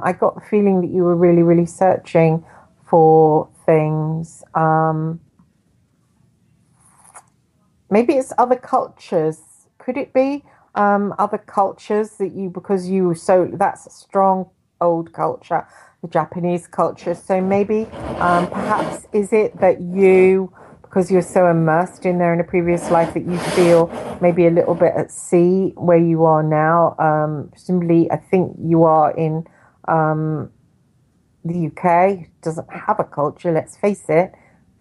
I got the feeling that you were really, really searching for things. Maybe it's other cultures. Could it be other cultures that that's a strong old culture, the Japanese culture. So maybe perhaps is it that you, because you're so immersed in there in a previous life, that you feel maybe a little bit at sea where you are now. Presumably, I think you are in the UK. Doesn't have a culture, let's face it.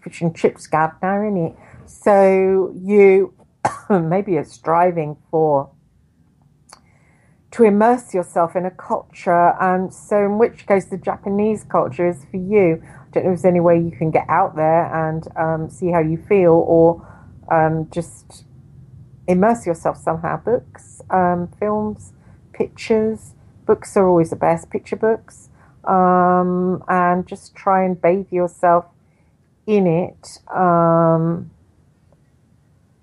Fish and chips governor, isn't it? So you maybe are striving to immerse yourself in a culture, and so in which case the Japanese culture is for you. I don't know if there's any way you can get out there and see how you feel, or just immerse yourself somehow. Books, films, pictures. Books are always the best, picture books, and just try and bathe yourself in it.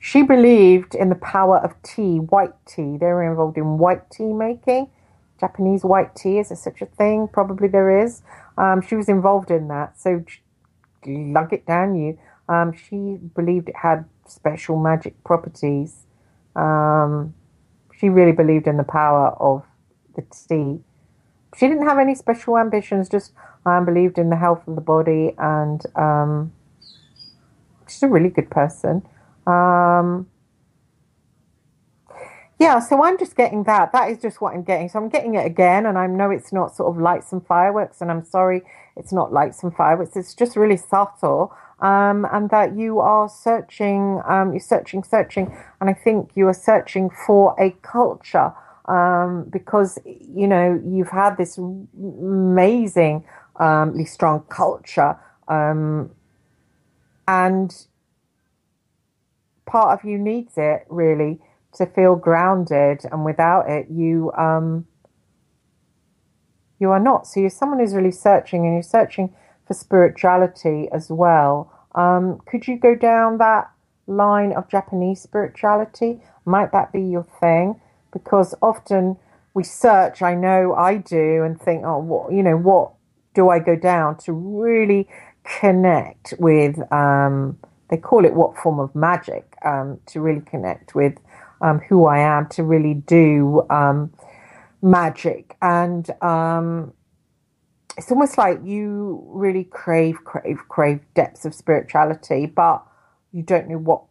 She believed in the power of tea, white tea. They were involved in white tea making. Japanese white tea, is there such a thing? Probably there is. She was involved in that. So lug it down you. She believed it had special magic properties. She really believed in the power of the tea. She didn't have any special ambitions, just believed in the health of the body, and she's a really good person. Yeah, so I'm just getting that. That is just what I'm getting. So I'm getting it again, and I know it's not sort of lights and fireworks, and I'm sorry it's not lights and fireworks. It's just really subtle, and that you are searching, you're searching, and I think you are searching for a culture, because, you've had this amazingly strong culture, and part of you needs it really to feel grounded, and without it you are not. So you're someone who's really searching, and you're searching for spirituality as well. Could you go down that line of Japanese spirituality? Might that be your thing? Because often we search, I know I do, and think, oh, what do I go down to really connect with, they call it what form of magic, to really connect with who I am, to really do magic. And it's almost like you really crave depths of spirituality, but you don't know what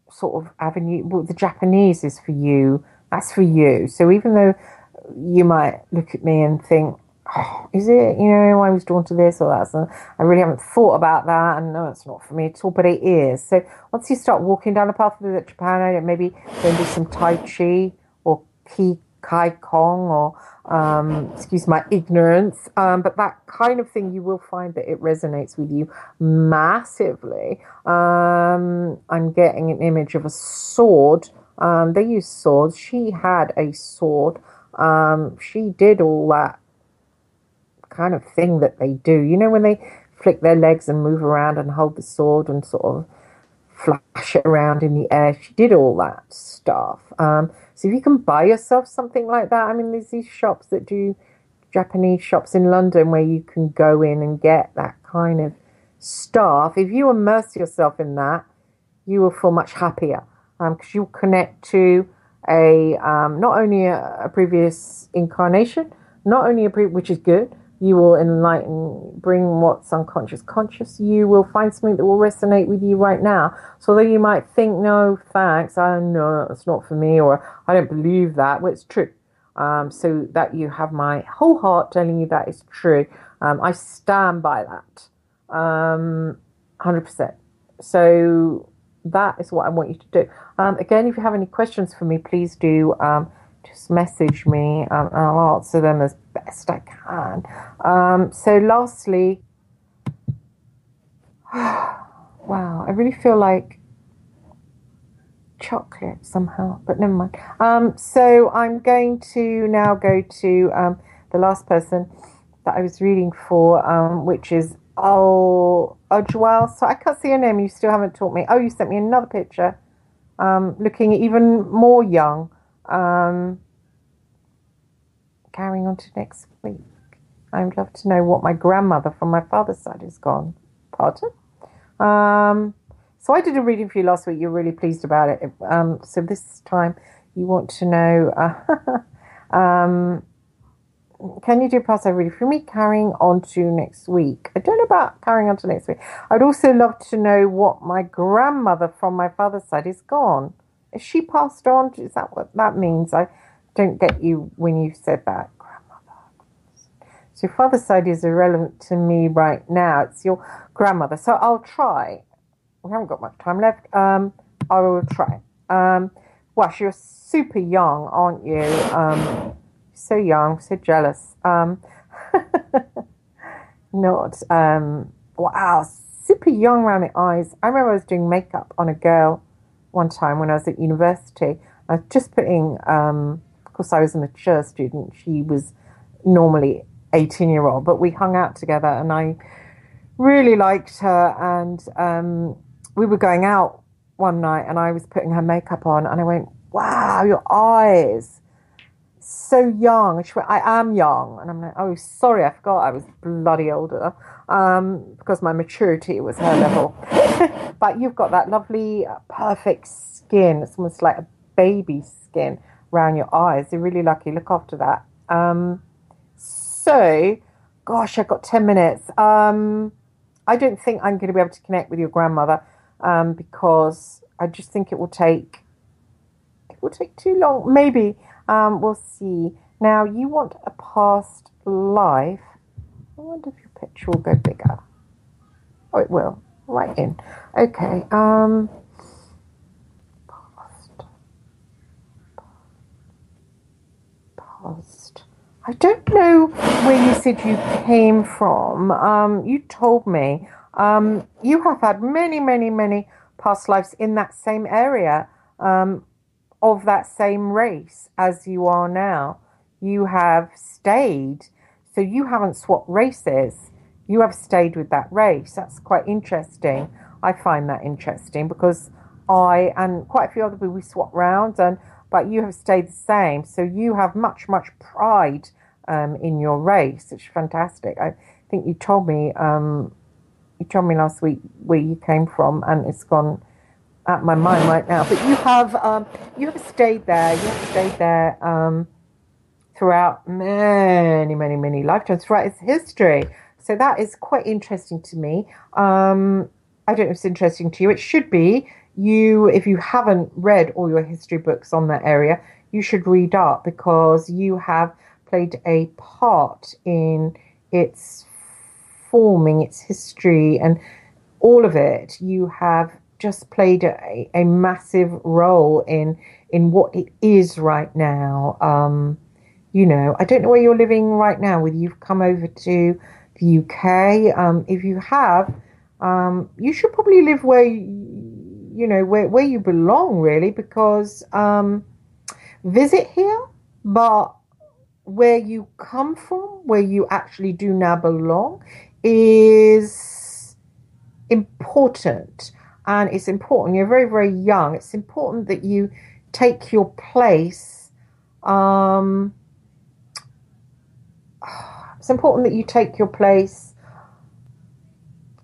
sort of avenue, well, the Japanese is for you, that's for you. So even though you might look at me and think, oh, is it, I was drawn to this or that, so I really haven't thought about that, and no, it's not for me at all, but it is. So once you start walking down the path of Japan, maybe go and do some Tai Chi or Kai Kong, or excuse my ignorance, but that kind of thing, you will find that it resonates with you massively. I'm getting an image of a sword. They use swords. She had a sword. She did all that kind of thing that they do. When they flick their legs and move around and hold the sword and sort of flash it around in the air. She did all that stuff. So if you can buy yourself something like that, there's these shops that do, Japanese shops in London, where you can go in and get that kind of stuff. If you immerse yourself in that, you will feel much happier, because you'll connect to not only a previous incarnation, which is good. You will enlighten, bring what's unconscious conscious. You will find something that will resonate with you right now. So although you might think, no, thanks, I know it's not for me, or I don't believe that, well, it's true. So that you have my whole heart telling you that is true. I stand by that, 100%. So that is what I want you to do. Again, if you have any questions for me, please do just message me, and I'll answer them as best I can. So lastly, wow, I really feel like chocolate somehow, but never mind. So I'm going to now go to the last person that I was reading for, which is Ojwal. So I can't see your name. You still haven't taught me. Oh, you sent me another picture, looking even more young. Carrying on to next week. I'd love to know what my grandmother from my father's side has gone. Pardon? So I did a reading for you last week. You're really pleased about it. So this time you want to know, can you do a past life reading for me? Carrying on to next week. I don't know about carrying on to next week. I'd also love to know what my grandmother from my father's side is gone. Is she passed on? Is that what that means? I don't get you when you said that. Grandmother. So your father's side is irrelevant to me right now. It's your grandmother. So I'll try. We haven't got much time left. I will try. Wash, you're super young, aren't you? So young, so jealous. Wow, super young around the eyes. I remember I was doing makeup on a girl one time when I was at university. I was just putting, of course I was a mature student. She was normally 18-year-old, but we hung out together and I really liked her, and we were going out one night and I was putting her makeup on and I went, wow, your eyes, so young. And she went, I am young. And I'm like, oh, sorry, I forgot I was bloody older, because my maturity was her level. But you've got that lovely, perfect skin. It's almost like a baby skin around your eyes. You're really lucky. Look after that. So, gosh, I've got 10 minutes. I don't think I'm going to be able to connect with your grandmother, because I just think it will take too long. Maybe. We'll see. Now, you want a past life. I wonder if your picture will go bigger. Oh, it will. Right in. Okay. Past. I don't know where you said you came from. You told me. You have had many, many, many past lives in that same area. Of that same race as you are now. You have stayed, so you haven't swapped races. You have stayed with that race. That's quite interesting. I find that interesting because I and quite a few other people, we swap round, but you have stayed the same. So you have much, much pride in your race. It's fantastic. I think you told me last week where you came from, and it's gone at my mind right now, but you have stayed there. You have stayed there throughout many, many, many lifetimes, throughout its history. So that is quite interesting to me. I don't know if it's interesting to you. It should be. If you haven't read all your history books on that area, you should read up because you have played a part in its forming, its history, and all of it. You have just played a massive role in what it is right now. I don't know where you're living right now, whether you've come over to the UK. If you have, you should probably live where you belong, really, because visit here, but where you come from, where you actually do now belong, is important. And it's important. You're very, very young. It's important that you take your place. It's important that you take your place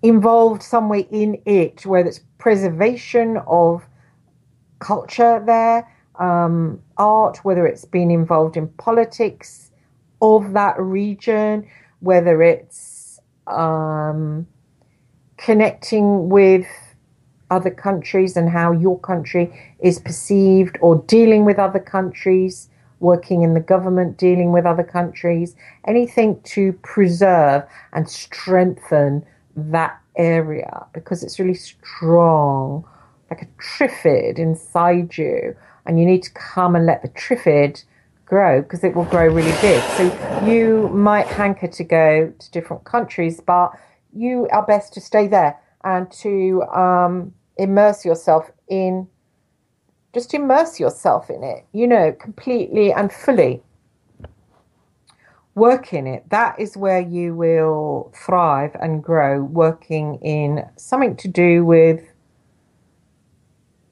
involved some way in it, whether it's preservation of culture there, art, whether it's been involved in politics of that region, whether it's connecting with other countries and how your country is perceived, or dealing with other countries, working in the government, dealing with other countries, anything to preserve and strengthen that area, because it's really strong, like a triffid inside you, and you need to come and let the triffid grow, because it will grow really big. So you might hanker to go to different countries, but you are best to stay there and to immerse yourself in it, completely and fully. Work in it. That is where you will thrive and grow, working in something to do with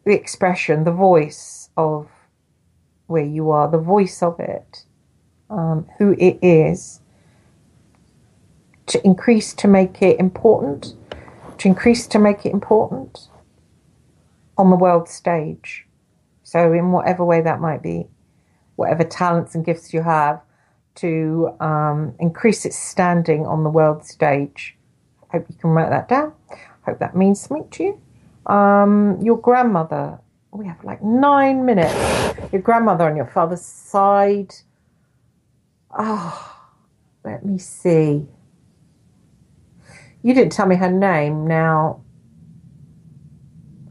the expression, the voice of where you are, the voice of it, who it is, to make it important on the world stage. So in whatever way that might be, whatever talents and gifts you have, to increase its standing on the world stage. Hope you can write that down. Hope that means something to you. Your grandmother, we have like 9 minutes. Your grandmother on your father's side. Let me see. You didn't tell me her name. Now,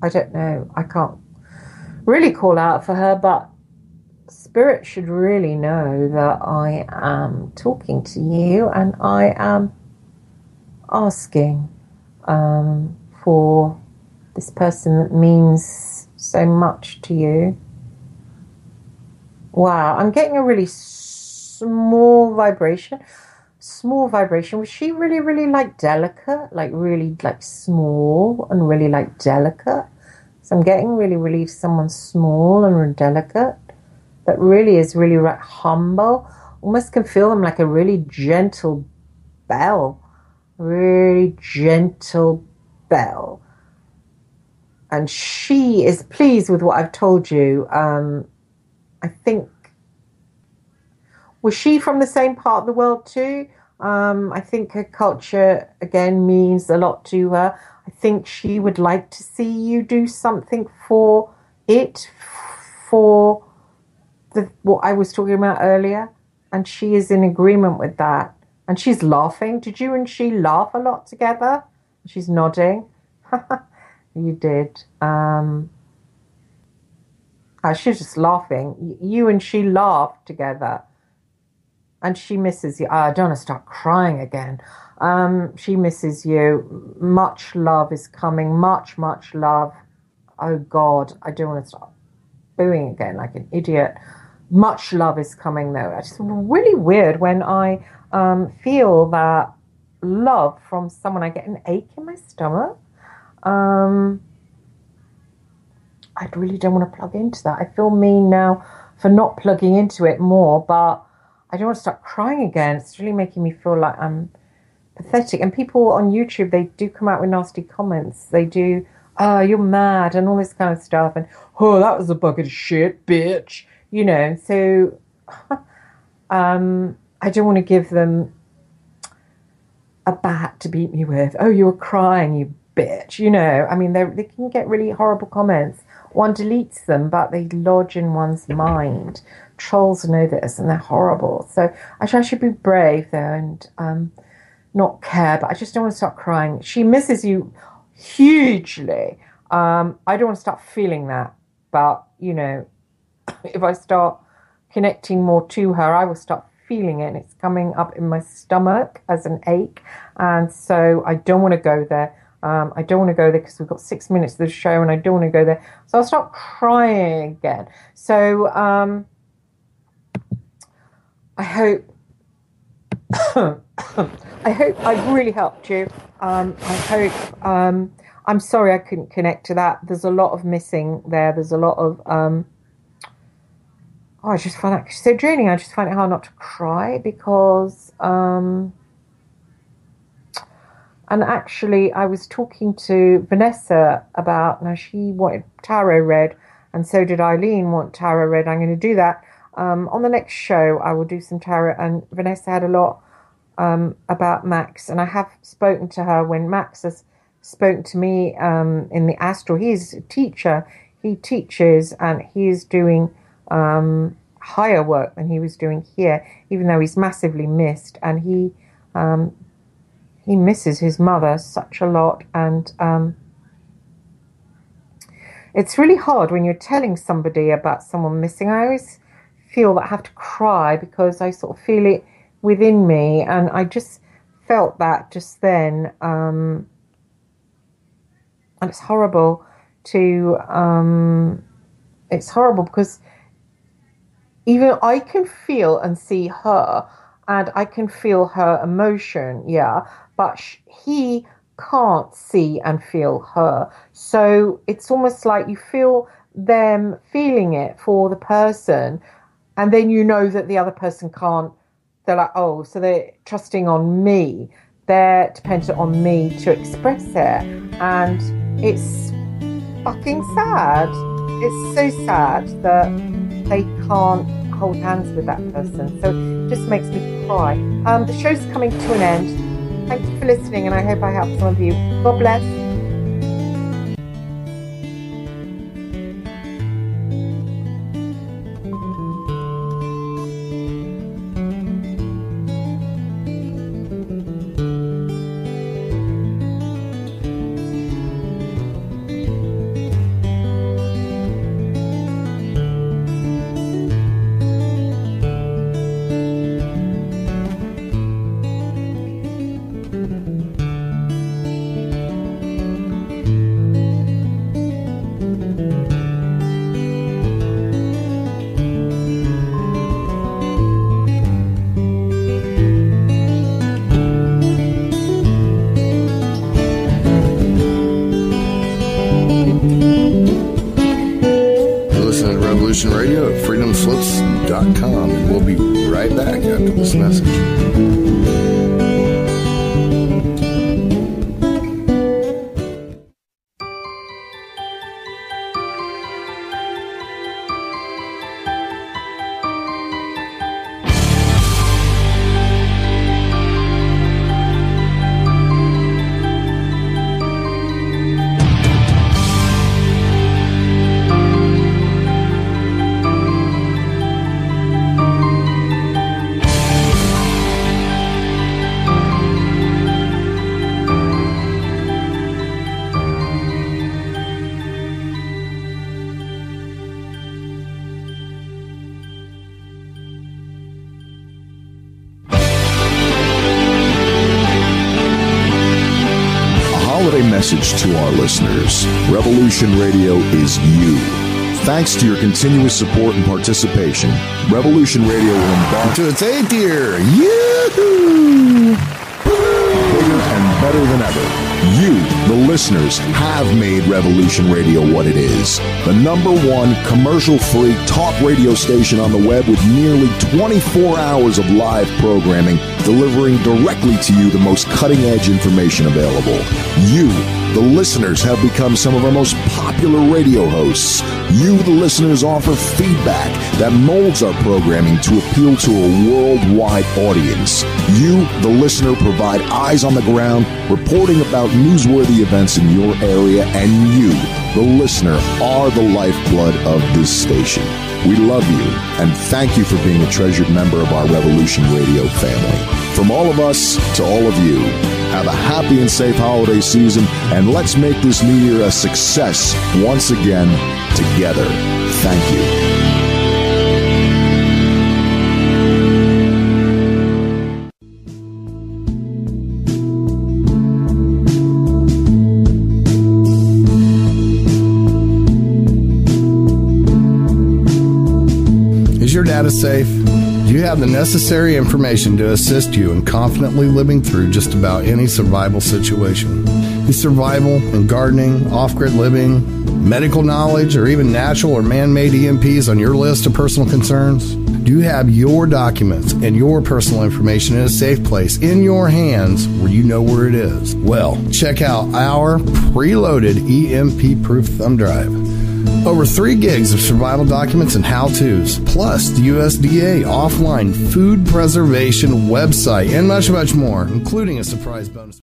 I don't know. I can't really call out for her, but Spirit should really know that I am talking to you, and I am asking for this person that means so much to you. Wow, I'm getting a really small vibration. Was she really, really like delicate? Like really like small and really like delicate? So I'm getting really, really someone small and delicate that really is really humble. Almost can feel them like a really gentle bell. Really gentle bell. And she is pleased with what I've told you. I think, was she from the same part of the world too? I think her culture, again, means a lot to her. I think she would like to see you do something for what I was talking about earlier. And she is in agreement with that. And she's laughing. Did you and she laugh a lot together? She's nodding. You did. She's just laughing. You and she laughed together. And she misses you. I don't want to start crying again. She misses you. Much love is coming. Much, much love. Oh, God. I don't want to start booing again like an idiot. Much love is coming, though. It's really weird when I feel that love from someone. I get an ache in my stomach. I really don't want to plug into that. I feel mean now for not plugging into it more, but I don't want to start crying again. It's really making me feel like I'm pathetic. And people on YouTube, they do come out with nasty comments. They do, you're mad and all this kind of stuff. And, that was a bucket of shit, bitch. So I don't want to give them a bat to beat me with. Oh, you were crying, you it, you know. I mean, they can get really horrible comments. One deletes them, but they lodge in one's mind. Trolls know this, and they're horrible. So I should be brave, though, and not care, but I just don't want to start crying. She misses you hugely. I don't want to start feeling that, but, you know, if I start connecting more to her, I will start feeling it, and it's coming up in my stomach as an ache, and so I don't want to go there. I don't want to go there because we've got 6 minutes of the show, and I don't want to go there. So I'll start crying again. So I hope I've really helped you. I hope. I'm sorry I couldn't connect to that. There's a lot of missing there. There's a lot of. I just find that so draining. I just find it hard not to cry because. And actually, I was talking to Vanessa about, now she wanted tarot read, and so did Eileen want tarot read. I'm going to do that. On the next show, I will do some tarot, and Vanessa had a lot about Max, and I have spoken to her when Max has spoken to me in the astral. He's a teacher. He teaches, and he is doing higher work than he was doing here, even though he's massively missed, and he misses his mother such a lot, and it's really hard when you're telling somebody about someone missing. I always feel that I have to cry because I sort of feel it within me, and I just felt that just then, and it's horrible to it's horrible because even I can feel and see her, and I can feel her emotion, yeah, but he can't see and feel her. So it's almost like you feel them feeling it for the person, and then you know that the other person can't. They're like, oh, so they're trusting on me. They're dependent on me to express it. And it's fucking sad. It's so sad that they can't hold hands with that person. So it just makes me cry. The show's coming to an end. Thank you for listening, and I hope I helped some of you. God bless. Radio at freedomslips.com, and we'll be right back after this message. Message to our listeners. Revolution Radio is you. Thanks to your continuous support and participation, Revolution Radio will embark to its 8th year. Yahoo! Bigger and better than ever. You, the listeners, have made Revolution Radio what it is. The #1 commercial-free talk radio station on the web with nearly 24 hours of live programming, delivering directly to you the most cutting-edge information available. You, the listeners, have become some of our most popular radio hosts. You, the listeners, offer feedback that molds our programming to appeal to a worldwide audience. You, the listener, provide eyes on the ground, reporting about newsworthy events in your area, and you, the listener, are the lifeblood of this station. We love you, and thank you for being a treasured member of our Revolution Radio family. From all of us to all of you, have a happy and safe holiday season, and let's make this new year a success once again together. Thank you. Is your data safe? Do you have the necessary information to assist you in confidently living through just about any survival situation? Is survival and gardening, off-grid living, medical knowledge, or even natural or man-made EMPs on your list of personal concerns? Do you have your documents and your personal information in a safe place in your hands where you know where it is? Well, check out our preloaded EMP-proof thumb drive. Over 3 gigs of survival documents and how-tos, plus the USDA offline food preservation website, and much, much more, including a surprise bonus.